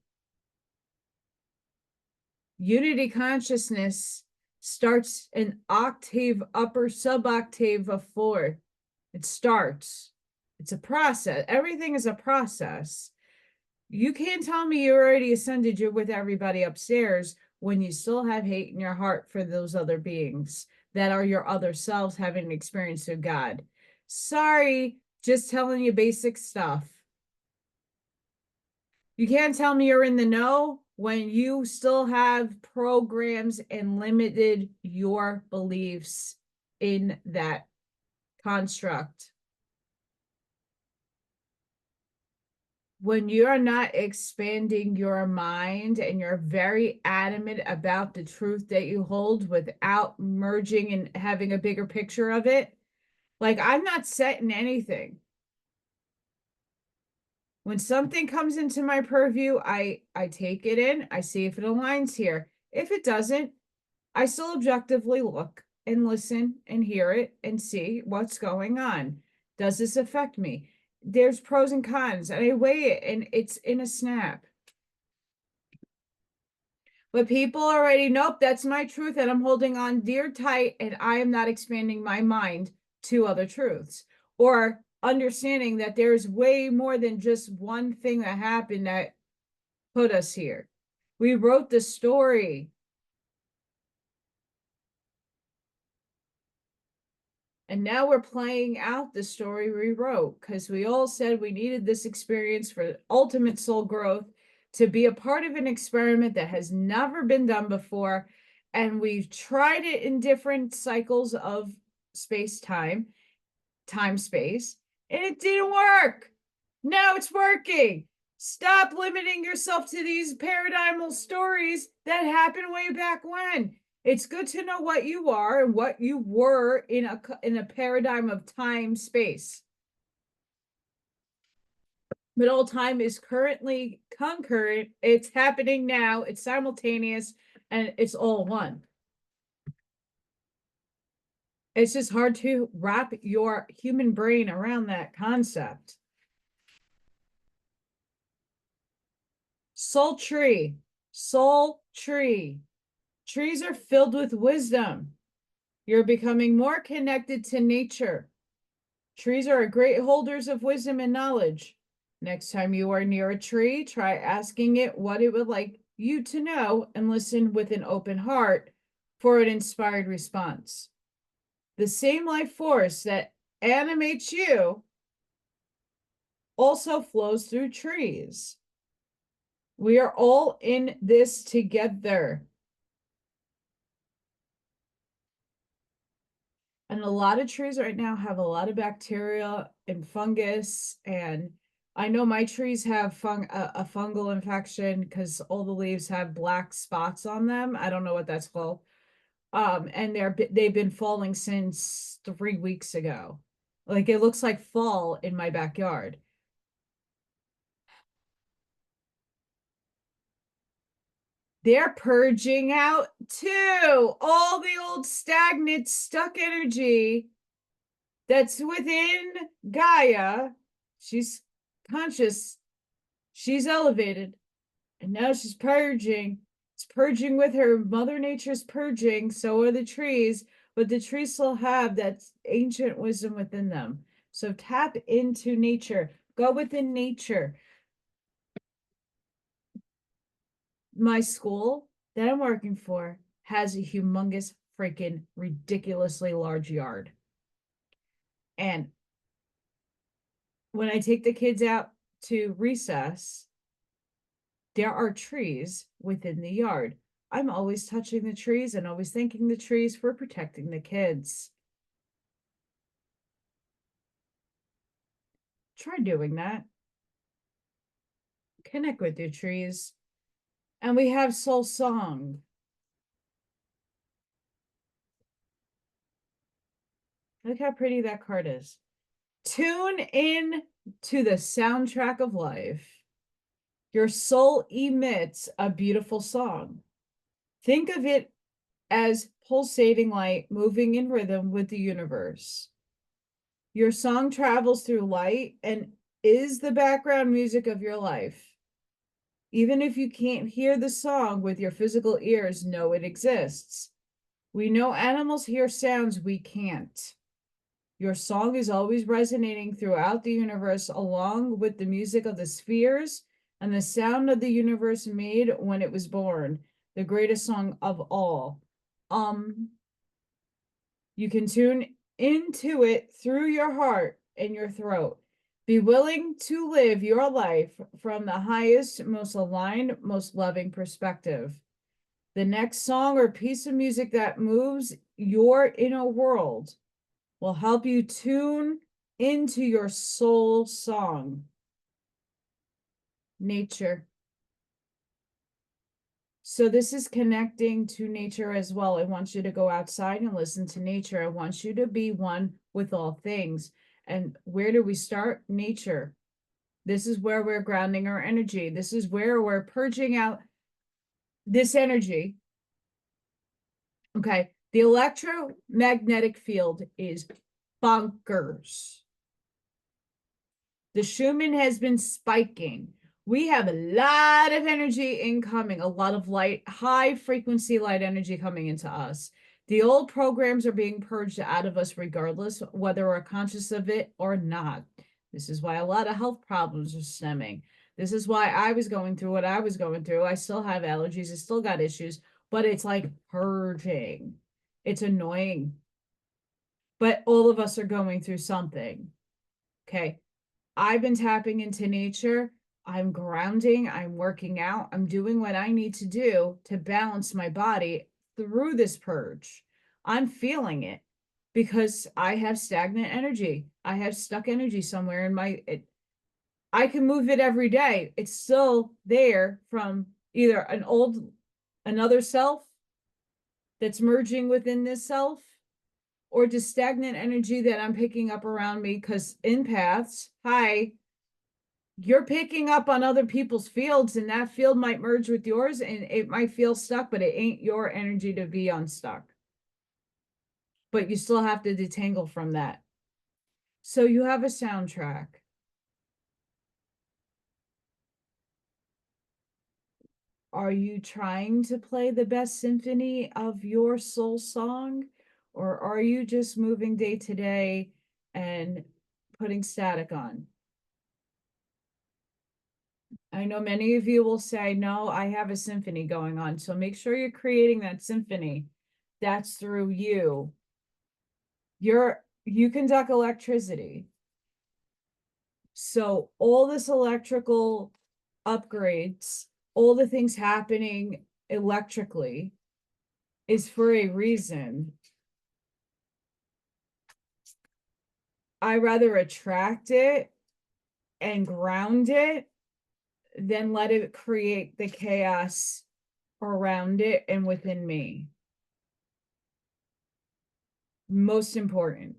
Unity consciousness starts an octave, upper sub-octave of fourth. It starts. It's a process. Everything is a process. You can't tell me you already ascended, you're with everybody upstairs, when you still have hate in your heart for those other beings that are your other selves having an experience of God. Sorry, just telling you basic stuff. You can't tell me you're in the know when you still have programs and limited your beliefs in that construct. When you're not expanding your mind and you're very adamant about the truth that you hold without merging and having a bigger picture of it, like I'm not setting anything. When something comes into my purview, I take it in, I see if it aligns here. If it doesn't, I still objectively look and listen and hear it and see what's going on. Does this affect me? There's pros and cons, and I weigh it, and it's in a snap. But people already, nope, that's my truth, and I'm holding on dear tight, and I am not expanding my mind to other truths, or understanding that there's way more than just one thing that happened that put us here. We wrote the story. And now we're playing out the story we wrote, because we all said we needed this experience for ultimate soul growth, to be a part of an experiment that has never been done before. And we've tried it in different cycles of space-time, time-space, and it didn't work. Now it's working. Stop limiting yourself to these paradigmal stories that happened way back when. It's good to know what you are and what you were in a paradigm of time space. But all time is currently concurrent. It's happening now. It's simultaneous, and it's all one. It's just hard to wrap your human brain around that concept. Soul tree. Soul tree. Trees are filled with wisdom. You're becoming more connected to nature. Trees are great holders of wisdom and knowledge. Next time you are near a tree, try asking it what it would like you to know and listen with an open heart for an inspired response. The same life force that animates you also flows through trees. We are all in this together. And a lot of trees right now have a lot of bacteria and fungus. And I know my trees have a fungal infection because all the leaves have black spots on them. I don't know what that's called. And they've been falling since 3 weeks ago. Like it looks like fall in my backyard. They're purging out too. All the old stagnant, stuck energy that's within Gaia. She's conscious. She's elevated. And now she's purging. It's purging with her. Mother Nature's purging. So are the trees. But the trees still have that ancient wisdom within them. So tap into nature. Go within nature. My school that I'm working for has a humongous, freaking ridiculously large yard. And when I take the kids out to recess, there are trees within the yard. I'm always touching the trees and always thanking the trees for protecting the kids. Try doing that. Connect with your trees. And we have Soul Song. Look how pretty that card is. Tune in to the soundtrack of life. Your soul emits a beautiful song. Think of it as pulsating light moving in rhythm with the universe. Your song travels through light and is the background music of your life. Even if you can't hear the song with your physical ears, know it exists. We know animals hear sounds we can't. Your song is always resonating throughout the universe, along with the music of the spheres and the sound of the universe made when it was born, the greatest song of all. You can tune into it through your heart and your throat. Be willing to live your life from the highest, most aligned, most loving perspective. The next song or piece of music that moves your inner world will help you tune into your soul song. Nature. So this is connecting to nature as well. I want you to go outside and listen to nature. I want you to be one with all things. And where do we start? Nature. This is where we're grounding our energy. This is where we're purging out this energy. Okay. The electromagnetic field is bonkers. The Schumann has been spiking. We have a lot of energy incoming, a lot of light, high frequency light energy coming into us. The old programs are being purged out of us regardless, whether we're conscious of it or not. This is why a lot of health problems are stemming. This is why I was going through what I was going through. I still have allergies. I still got issues, but it's like purging. It's annoying. But all of us are going through something. Okay. I've been tapping into nature. I'm grounding. I'm working out. I'm doing what I need to do to balance my body through this purge. I'm feeling it because I have stagnant energy. I have stuck energy somewhere in I can move it every day. It's still there from either another self that's merging within this self, or just stagnant energy that I'm picking up around me, because empaths, hi, you're picking up on other people's fields, and that field might merge with yours and it might feel stuck, but it ain't your energy to be unstuck. But you still have to detangle from that. So you have a soundtrack. Are you trying to play the best symphony of your soul song? Or are you just moving day to day and putting static on? I know many of you will say, no, I have a symphony going on. So make sure you're creating that symphony. That's through you. You conduct electricity. So all this electrical upgrades, all the things happening electrically is for a reason. I rather attract it and ground it than let it create the chaos around it and within me. Most important.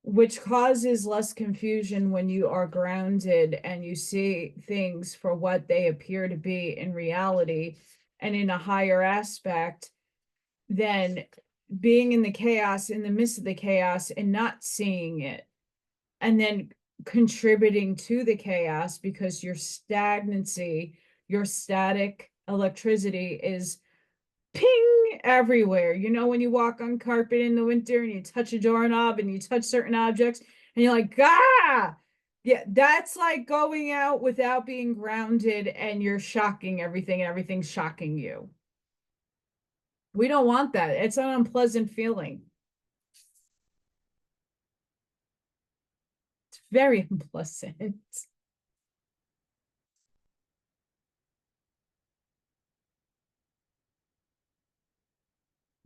Which causes less confusion when you are grounded and you see things for what they appear to be in reality and in a higher aspect, than being in the chaos, in the midst of the chaos, and not seeing it, and then contributing to the chaos because your stagnancy, your static electricity is ping everywhere. You know, when you walk on carpet in the winter and you touch a doorknob and you touch certain objects and you're like, ah, yeah, that's like going out without being grounded and you're shocking everything and everything's shocking you. We don't want that. It's an unpleasant feeling. It's very unpleasant.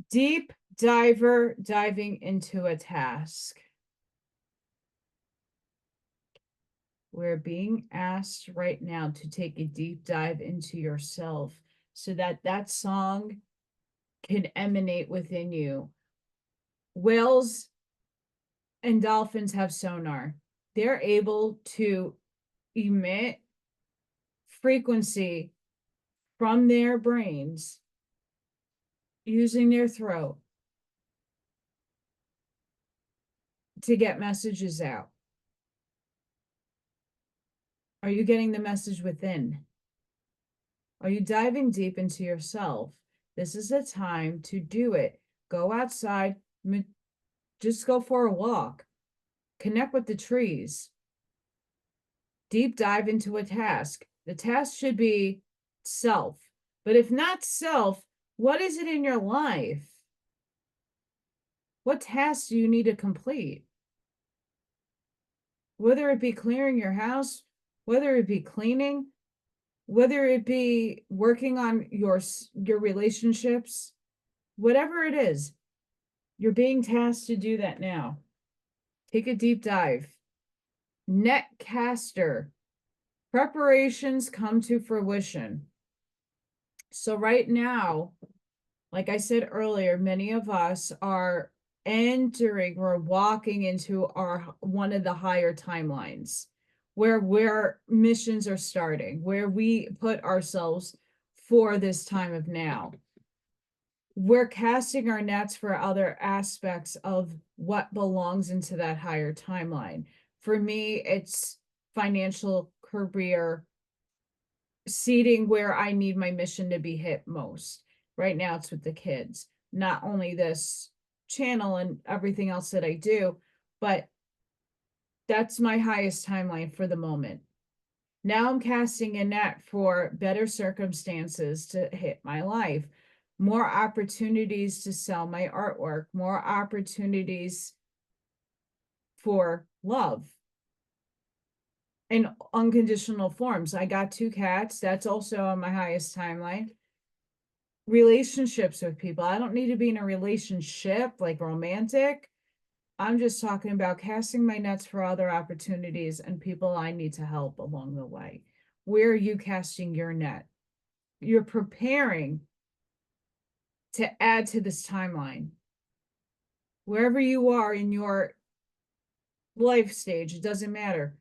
Deep diver diving into a task. We're being asked right now to take a deep dive into yourself so that that song can emanate within you. Whales and dolphins have sonar. They're able to emit frequency from their brains using their throat. to get messages out? Are you getting the message within? Are you diving deep into yourself? This is a time to do it. Go outside, just go for a walk, connect with the trees, deep dive into a task. The task should be self, but if not self, what is it in your life? What tasks do you need to complete? Whether it be clearing your house, whether it be cleaning, whether it be working on your relationships, whatever it is, you're being tasked to do that now. Take a deep dive. Netcaster. Preparations come to fruition. So right now, like I said earlier, many of us are we're walking into one of the higher timelines where missions are starting, where we put ourselves for this time of now. We're casting our nets for other aspects of what belongs into that higher timeline. For me, it's financial, career, seeding where I need my mission to be hit most. Right now, it's with the kids. Not only this channel and everything else that I do, but that's my highest timeline for the moment. Now I'm casting a net for better circumstances to hit my life, more opportunities to sell my artwork, more opportunities for love in unconditional forms. I got 2 cats. That's also on my highest timeline. Relationships with people. I don't need to be in a relationship like romantic. I'm just talking about casting my nets for other opportunities and people I need to help along the way. Where are you casting your net? You're preparing to add to this timeline. Wherever you are in your life stage, it doesn't matter.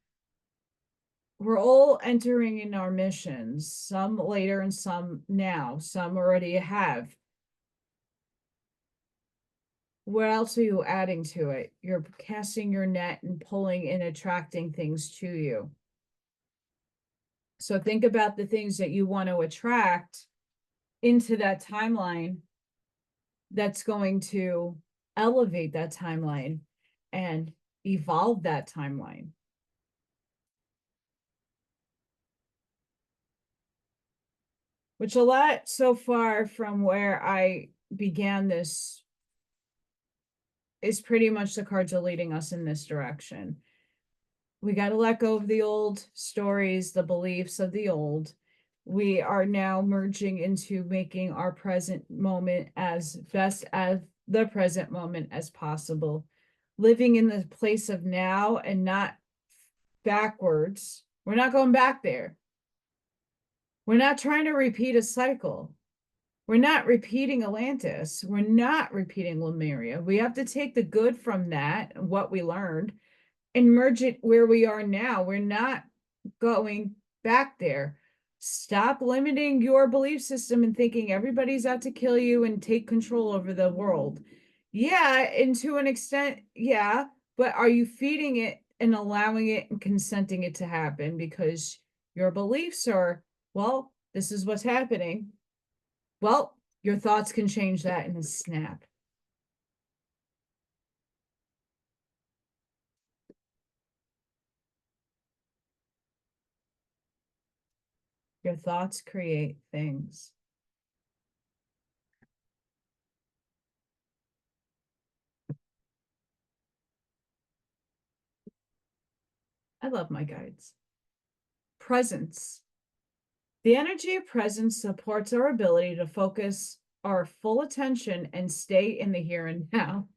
We're all entering in our missions, some later and some now, some already have. What else are you adding to it? You're casting your net and pulling and attracting things to you. So think about the things that you want to attract into that timeline that's going to elevate that timeline and evolve that timeline. Which a lot so far from where I began this is pretty much the cards are leading us in this direction. We got to let go of the old stories, the beliefs of the old. We are now merging into making our present moment as best as the present moment as possible, living in the place of now and not backwards. We're not going back there. We're not trying to repeat a cycle. We're not repeating Atlantis. We're not repeating Lemuria. We have to take the good from that, what we learned, and merge it where we are now. We're not going back there. Stop limiting your belief system and thinking everybody's out to kill you and take control over the world. Yeah, and to an extent, yeah, but are you feeding it and allowing it and consenting it to happen? Because your beliefs are, well, this is what's happening. Well, your thoughts can change that in a snap. Your thoughts create things. I love my guides. Presence. The energy of presence supports our ability to focus our full attention and stay in the here and now.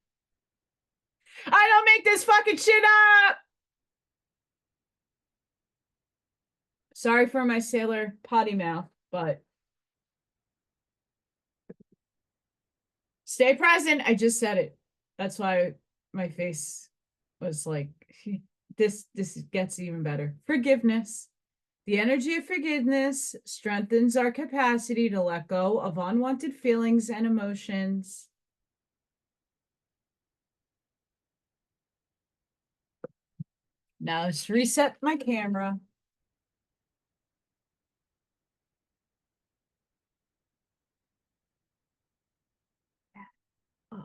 I don't make this fucking shit up! Sorry for my sailor potty mouth, but stay present. I just said it. That's why my face was like, this gets even better. Forgiveness. The energy of forgiveness strengthens our capacity to let go of unwanted feelings and emotions. Now let's reset my camera. Oh,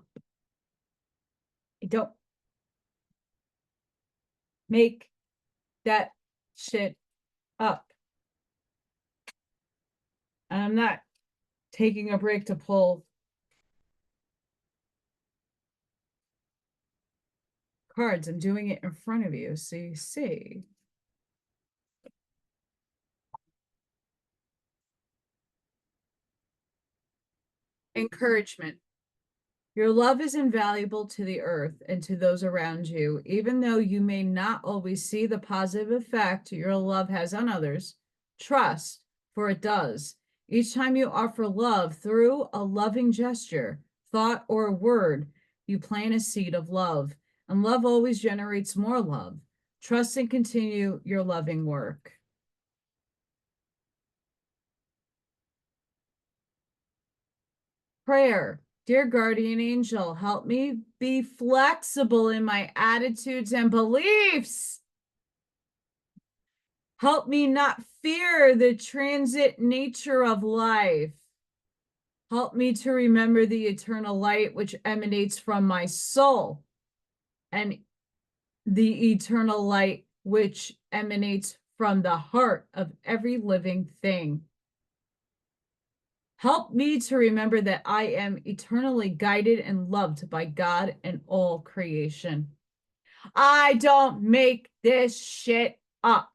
don't make that shit up. And I'm not taking a break to pull cards. I'm doing it in front of you, so you see. Encouragement. Your love is invaluable to the earth and to those around you. Even though you may not always see the positive effect your love has on others, trust, for it does. Each time you offer love through a loving gesture, thought, or word, you plant a seed of love, and love always generates more love. Trust and continue your loving work. Prayer. Dear guardian angel, help me be flexible in my attitudes and beliefs. Help me not fear the transit nature of life. Help me to remember the eternal light which emanates from my soul and the eternal light which emanates from the heart of every living thing. Help me to remember that I am eternally guided and loved by God and all creation. I don't make this shit up.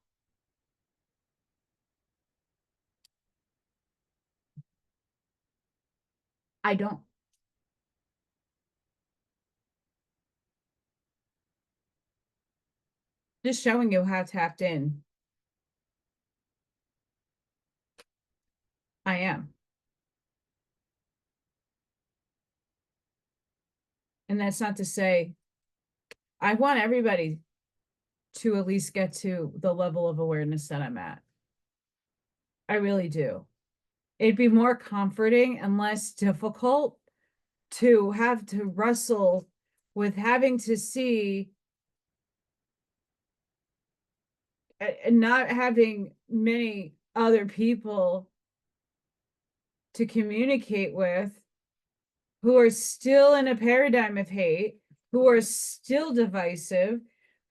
I don't. Just showing you how tapped in I am. And that's not to say I want everybody to at least get to the level of awareness that I'm at. I really do. It'd be more comforting and less difficult to have to wrestle with having to see and not having many other people to communicate with who are still in a paradigm of hate, who are still divisive,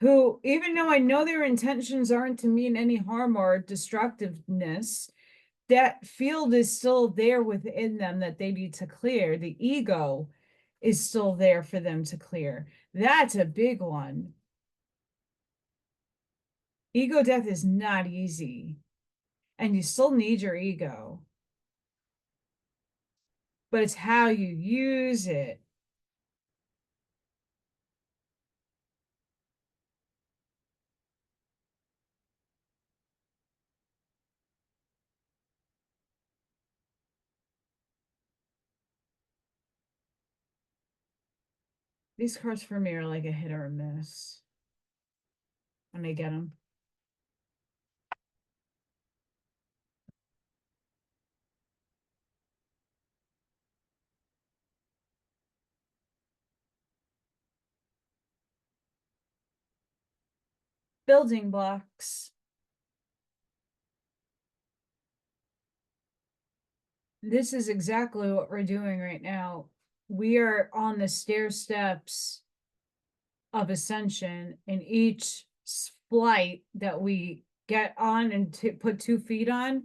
who, even though I know their intentions aren't to mean any harm or destructiveness, that field is still there within them that they need to clear. The ego is still there for them to clear. That's a big one. Ego death is not easy, and you still need your ego, but it's how you use it. These cards for me are like a hit or a miss when I get them. Building blocks. This is exactly what we're doing right now. We are on the stair steps of ascension, and each flight that we get on and put 2 feet on,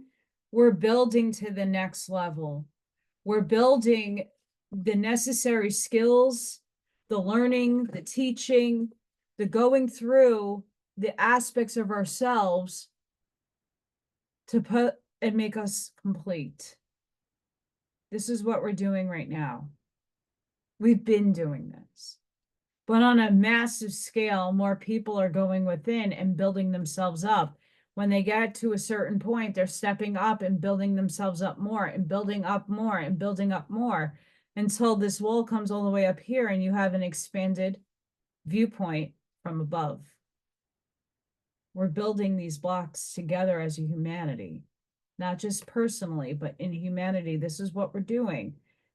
we're building to the next level. We're building the necessary skills, the learning, the teaching, the going through the aspects of ourselves to put and make us complete. This is what we're doing right now. We've been doing this. But on a massive scale, more people are going within and building themselves up. When they get to a certain point, they're stepping up and building themselves up more and building up more and building up more until this wall comes all the way up here and you have an expanded viewpoint from above. We're building these blocks together as a humanity, not just personally, but in humanity. This is what we're doing.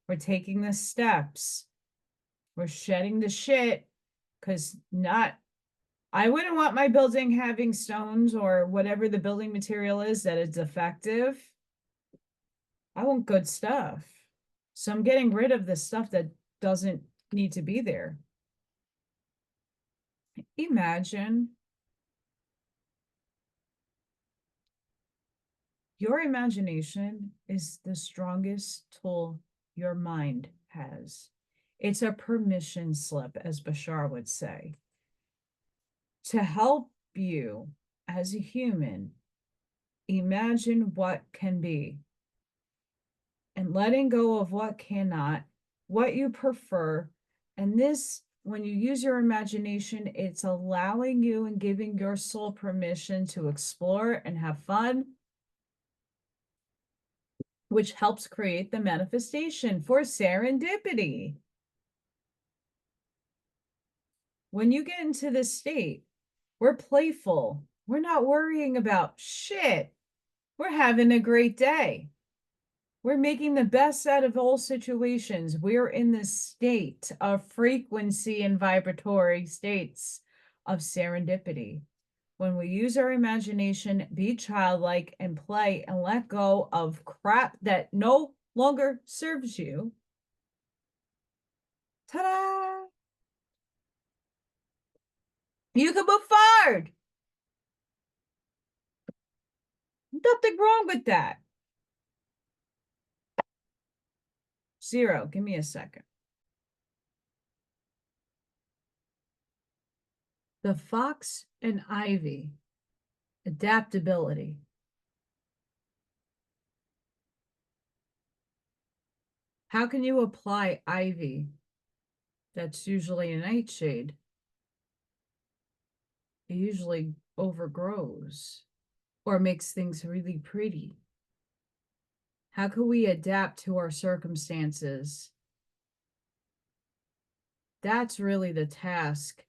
We're taking the steps. We're shedding the shit because not I wouldn't want my building having stones or whatever the building material is that is defective. I want good stuff. So I'm getting rid of the stuff that doesn't need to be there. Imagine your imagination is the strongest tool your mind has. It's a permission slip, as Bashar would say, to help you as a human imagine what can be and letting go of what cannot, what you prefer. And this, when you use your imagination, it's allowing you and giving your soul permission to explore and have fun, which helps create the manifestation for serendipity. When you get into this state, we're playful. We're not worrying about shit. We're having a great day. We're making the best out of all situations. We're in the state of frequency and vibratory states of serendipity. When we use our imagination, be childlike and play and let go of crap that no longer serves you. Ta-da! You can move forward. Nothing wrong with that. 0, give me a second. The fox and ivy, adaptability. How can you apply ivy? That's usually a nightshade. It usually overgrows or makes things really pretty. How can we adapt to our circumstances? That's really the task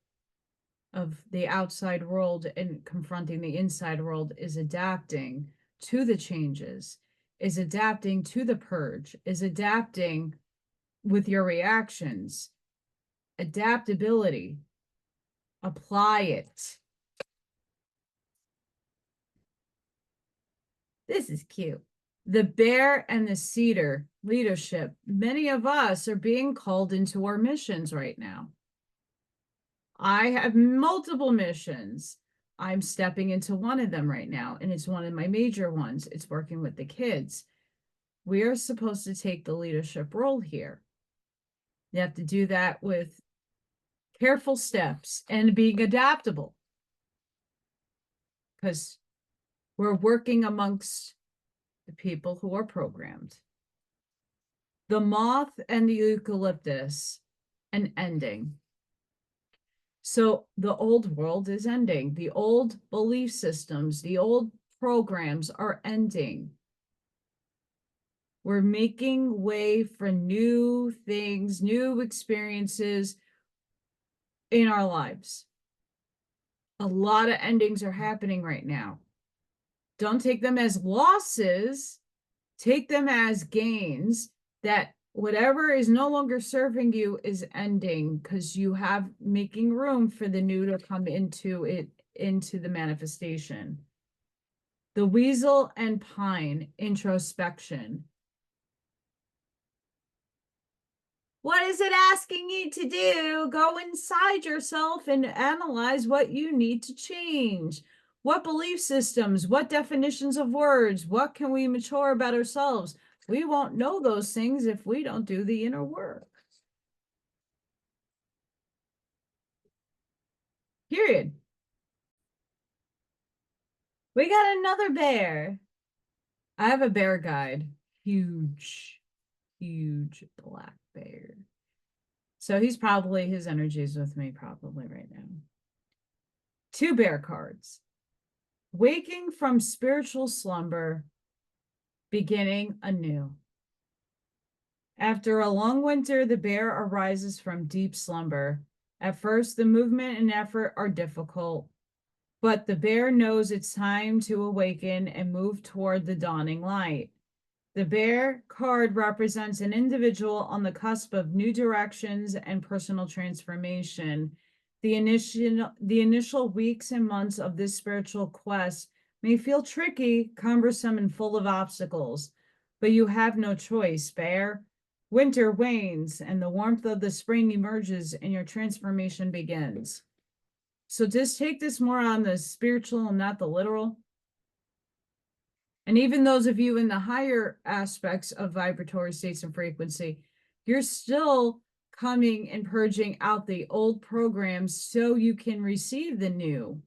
of the outside world, and confronting the inside world is adapting to the changes, is adapting to the purge, is adapting with your reactions. Adaptability. Apply it. This is cute. The bear and the cedar leadership. Many of us are being called into our missions right now. I have multiple missions. I'm stepping into one of them right now, and it's one of my major ones. It's working with the kids. We are supposed to take the leadership role here. You have to do that with careful steps and being adaptable, because we're working amongst the people who are programmed. The moth and the eucalyptus, an ending. So the old world is ending. The old belief systems, the old programs are ending. We're making way for new things, new experiences in our lives. A lot of endings are happening right now. Don't take them as losses. Take them as gains, that whatever is no longer serving you is ending, because you have making room for the new to come into it, into the manifestation. The weasel and pine, introspection. What is it asking you to do? Go inside yourself and analyze what you need to change. What belief systems, what definitions of words, what can we mature about ourselves? We won't know those things if we don't do the inner work. Period. We got another bear. I have a bear guide. Huge, huge black bear. So he's probably, his energy is with me probably right now. 2 bear cards. Waking from spiritual slumber, beginning anew. After a long winter, the bear arises from deep slumber. At first, the movement and effort are difficult, but the bear knows it's time to awaken and move toward the dawning light. The bear card represents an individual on the cusp of new directions and personal transformation. The initial weeks and months of this spiritual quest may feel tricky, cumbersome, and full of obstacles, but you have no choice, Bear. Winter wanes and the warmth of the spring emerges and your transformation begins. So just take this more on the spiritual and not the literal. And even those of you in the higher aspects of vibratory states and frequency, you're still coming and purging out the old programs so you can receive the new.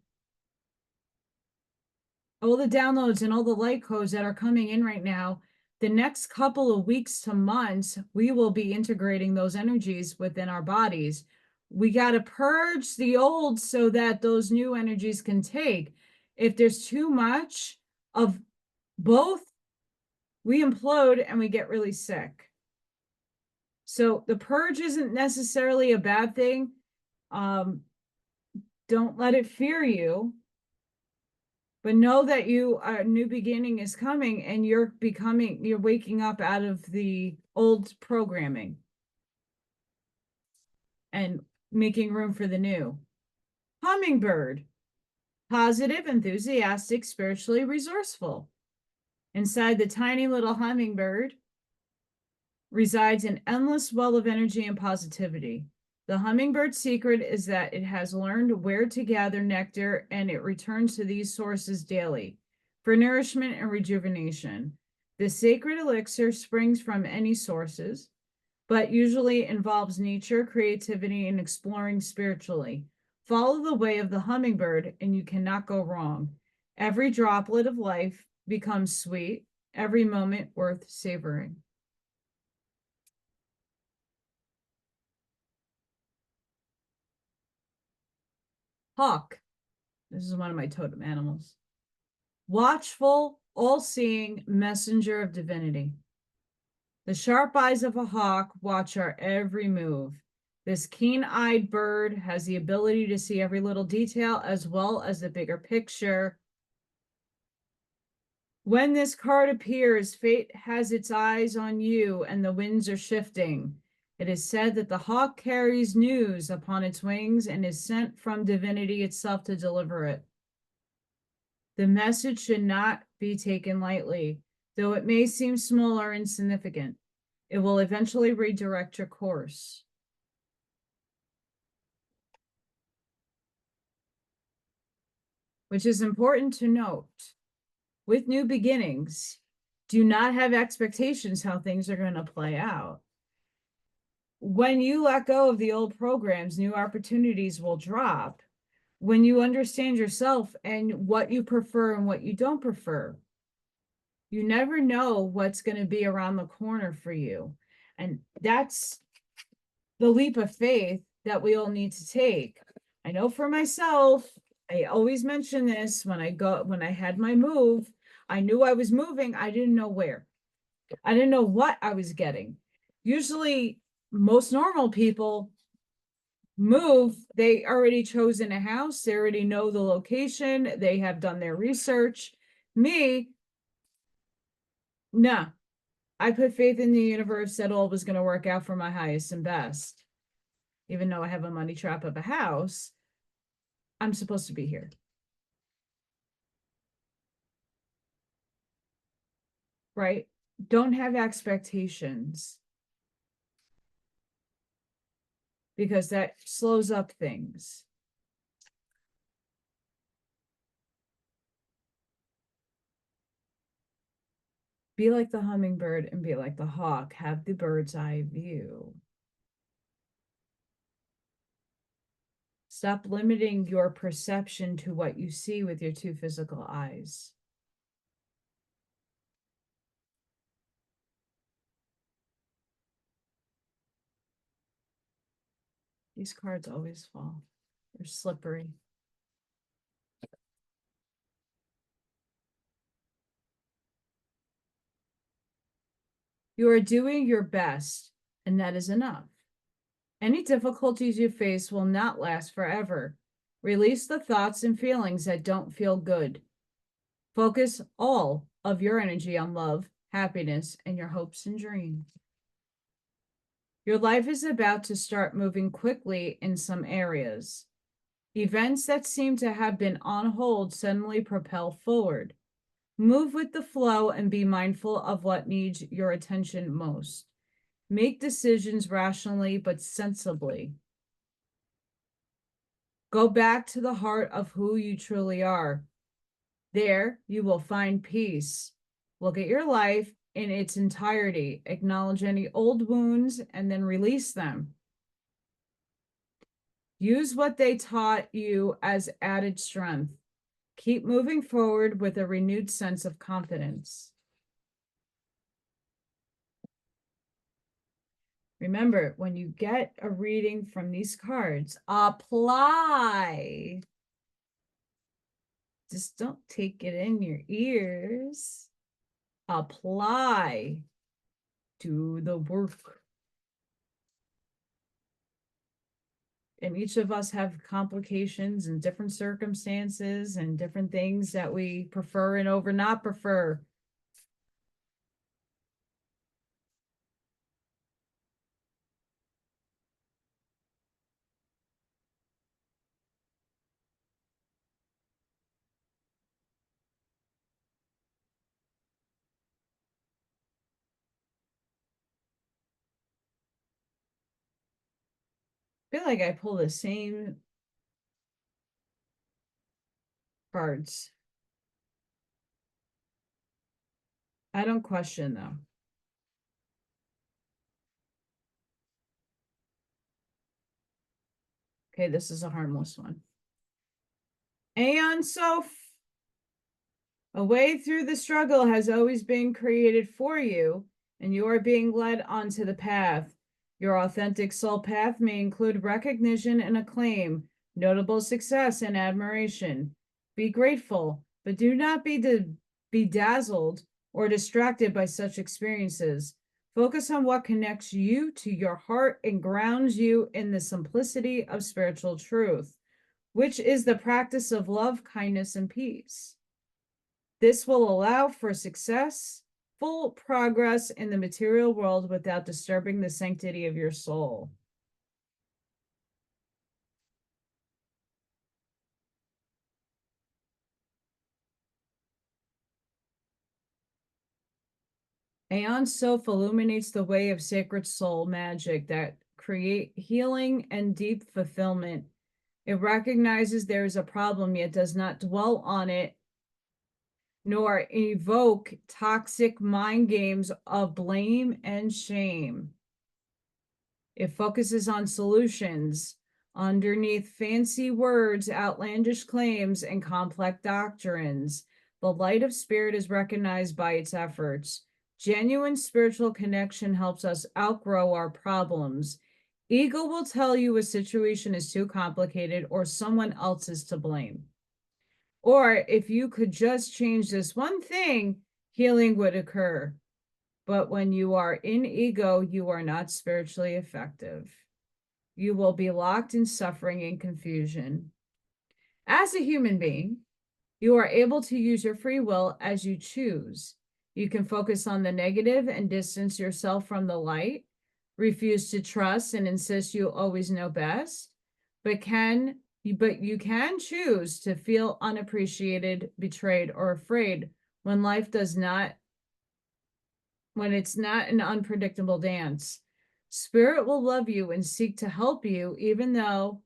All the downloads and all the light codes that are coming in right now, the next couple of weeks to months, we will be integrating those energies within our bodies. We got to purge the old so that those new energies can take. If there's too much of both, we implode and we get really sick. So the purge isn't necessarily a bad thing. Don't let it fear you, but know that a new beginning is coming and you're waking up out of the old programming and making room for the new. Hummingbird, positive, enthusiastic, spiritually resourceful. Inside the tiny little hummingbird resides an endless well of energy and positivity. The hummingbird's secret is that it has learned where to gather nectar and it returns to these sources daily for nourishment and rejuvenation. The sacred elixir springs from any sources, but usually involves nature, creativity, and exploring spiritually. Follow the way of the hummingbird and you cannot go wrong. Every droplet of life becomes sweet, every moment worth savoring. Hawk. This is one of my totem animals. Watchful, all-seeing messenger of divinity. The sharp eyes of a hawk watch our every move. This keen-eyed bird has the ability to see every little detail as well as the bigger picture. When this card appears, fate has its eyes on you and the winds are shifting. It is said that the hawk carries news upon its wings and is sent from divinity itself to deliver it. The message should not be taken lightly, though it may seem small or insignificant. It will eventually redirect your course. Which is important to note. With new beginnings, do not have expectations how things are going to play out. When you let go of the old programs, new opportunities will drop. When you understand yourself and what you prefer and what you don't prefer, you never know what's going to be around the corner for you. And that's the leap of faith that we all need to take. I know for myself, I always mention this when I had my move, I knew I was moving. I didn't know where. I didn't know what I was getting. Usually most normal people move, they already chosen a house, they already know the location, they have done their research. Me, no. I put faith in the universe that all was going to work out for my highest and best. Even though I have a money trap of a house, I'm supposed to be here. Right? Don't have expectations, because that slows up things. Be like the hummingbird and be like the hawk. Have the bird's eye view. Stop limiting your perception to what you see with your two physical eyes. These cards always fall. They're slippery. You are doing your best, and that is enough. Any difficulties you face will not last forever. Release the thoughts and feelings that don't feel good. Focus all of your energy on love, happiness, and your hopes and dreams. Your life is about to start moving quickly in some areas. Events that seem to have been on hold suddenly propel forward. Move with the flow and be mindful of what needs your attention most. Make decisions rationally but sensibly. Go back to the heart of who you truly are. There, you will find peace. Look at your life in its entirety. Acknowledge any old wounds and then release them. Use what they taught you as added strength. Keep moving forward with a renewed sense of confidence. Remember, when you get a reading from these cards, apply. Just don't take it in your ears. Apply. Do the work. And each of us have complications and different circumstances and different things that we prefer and over not prefer. I feel like I pull the same cards. I don't question though. Okay, this is a harmless one. Aeon Soph. A way through the struggle has always been created for you, and you are being led onto the path. Your authentic soul path may include recognition and acclaim, notable success and admiration. Be grateful, but do not be bedazzled or distracted by such experiences. Focus on what connects you to your heart and grounds you in the simplicity of spiritual truth, which is the practice of love, kindness, and peace. This will allow for success, full progress in the material world without disturbing the sanctity of your soul. Aeon Soph illuminates the way of sacred soul magic that create healing and deep fulfillment. It recognizes there is a problem, yet does not dwell on it, nor evoke toxic mind games of blame and shame. It focuses on solutions underneath fancy words, outlandish claims, and complex doctrines. The light of spirit is recognized by its efforts. Genuine spiritual connection helps us outgrow our problems. Ego will tell you a situation is too complicated or someone else is to blame. Or if you could just change this one thing, healing would occur. But when you are in ego, you are not spiritually effective. You will be locked in suffering and confusion. As a human being, you are able to use your free will as you choose. You can focus on the negative and distance yourself from the light, refuse to trust and insist you always know best, but you can choose to feel unappreciated, betrayed, or afraid when life does not, when it's not an unpredictable dance. Spirit will love you and seek to help you, even though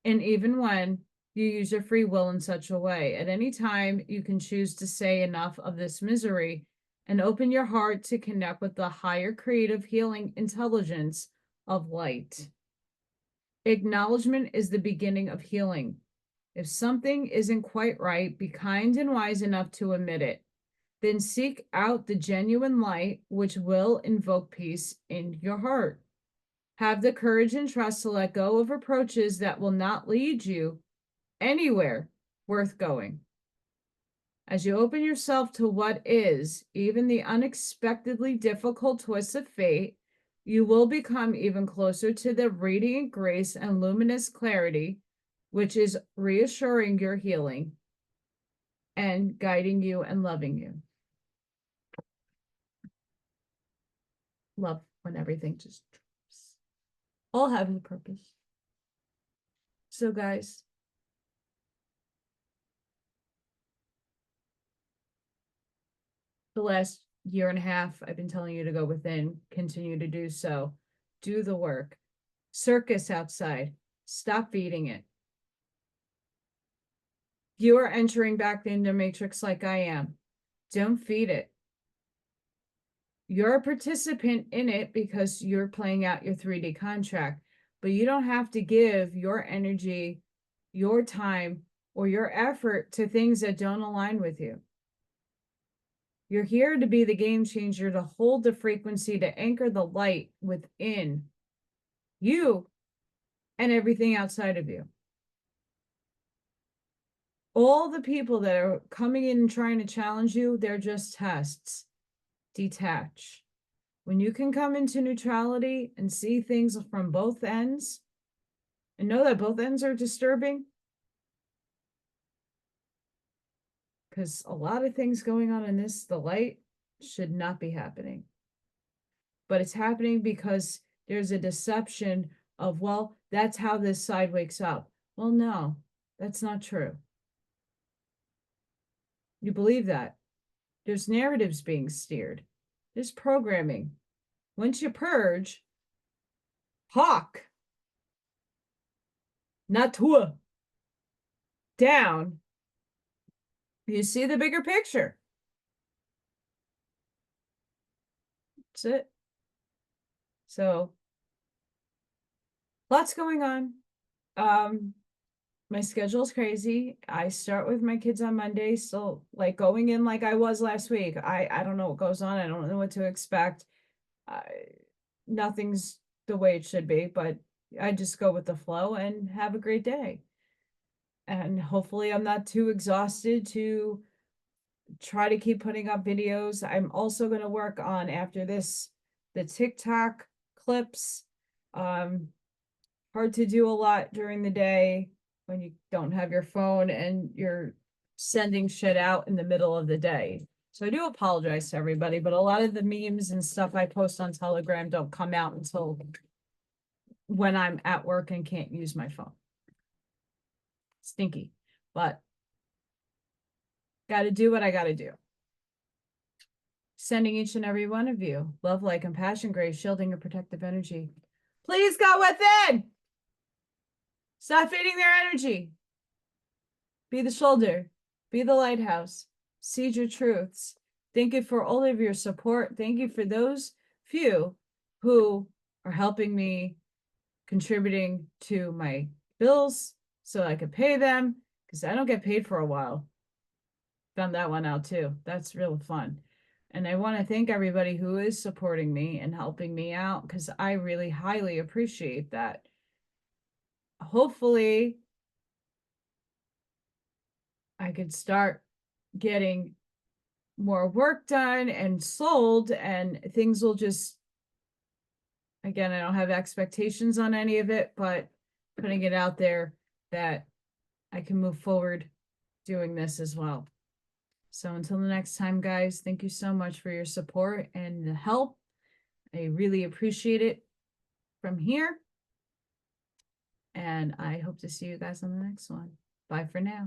and even when you use your free will in such a way. At any time, you can choose to say enough of this misery and open your heart to connect with the higher creative healing intelligence of light. Acknowledgement is the beginning of healing. If something isn't quite right, be kind and wise enough to admit it. Then seek out the genuine light, which will invoke peace in your heart. Have the courage and trust to let go of approaches that will not lead you anywhere worth going. As you open yourself to what is, even the unexpectedly difficult twists of fate, you will become even closer to the radiant grace and luminous clarity, which is reassuring your healing and guiding you and loving you. Love when everything just all having a purpose. So guys, the last year and a half, I've been telling you to go within, continue to do so. Do the work. Circus outside. Stop feeding it. You are entering back into Matrix like I am. Don't feed it. You're a participant in it because you're playing out your 3D contract, but you don't have to give your energy, your time, or your effort to things that don't align with you. You're here to be the game changer, to hold the frequency, to anchor the light within you and everything outside of you. All the people that are coming in and trying to challenge you, they're just tests. Detach. When you can come into neutrality and see things from both ends and know that both ends are disturbing, because a lot of things going on in this, the light should not be happening. But it's happening because there's a deception of, well, that's how this side wakes up. Well, no, that's not true. You believe that. There's narratives being steered. There's programming. Once you purge, hawk, natur, down, you see the bigger picture. That's it. So, lots going on. My schedule's crazy. I start with my kids on Monday, so like going in like I was last week. I don't know what goes on. I don't know what to expect. Nothing's the way it should be, but I just go with the flow and have a great day. And hopefully I'm not too exhausted to try to keep putting up videos. I'm also going to work on, after this, the TikTok clips. Hard to do a lot during the day when you don't have your phone and you're sending shit out in the middle of the day. So I do apologize to everybody, but a lot of the memes and stuff I post on Telegram don't come out until when I'm at work and can't use my phone. Stinky, but got to do what I got to do. Sending each and every one of you love, light, compassion, grace, shielding, and protective energy. Please go within. Stop feeding their energy. Be the shoulder. Be the lighthouse. Seed your truths. Thank you for all of your support. Thank you for those few who are helping me, contributing to my bills so I could pay them, because I don't get paid for a while. Found that one out too. That's real fun. And I want to thank everybody who is supporting me and helping me out, because I really highly appreciate that. Hopefully, I could start getting more work done and sold, and things will just, again, I don't have expectations on any of it, but putting it out there that I can move forward doing this as well. So until the next time, guys, thank you so much for your support and the help. I really appreciate it from here. And I hope to see you guys on the next one. Bye for now.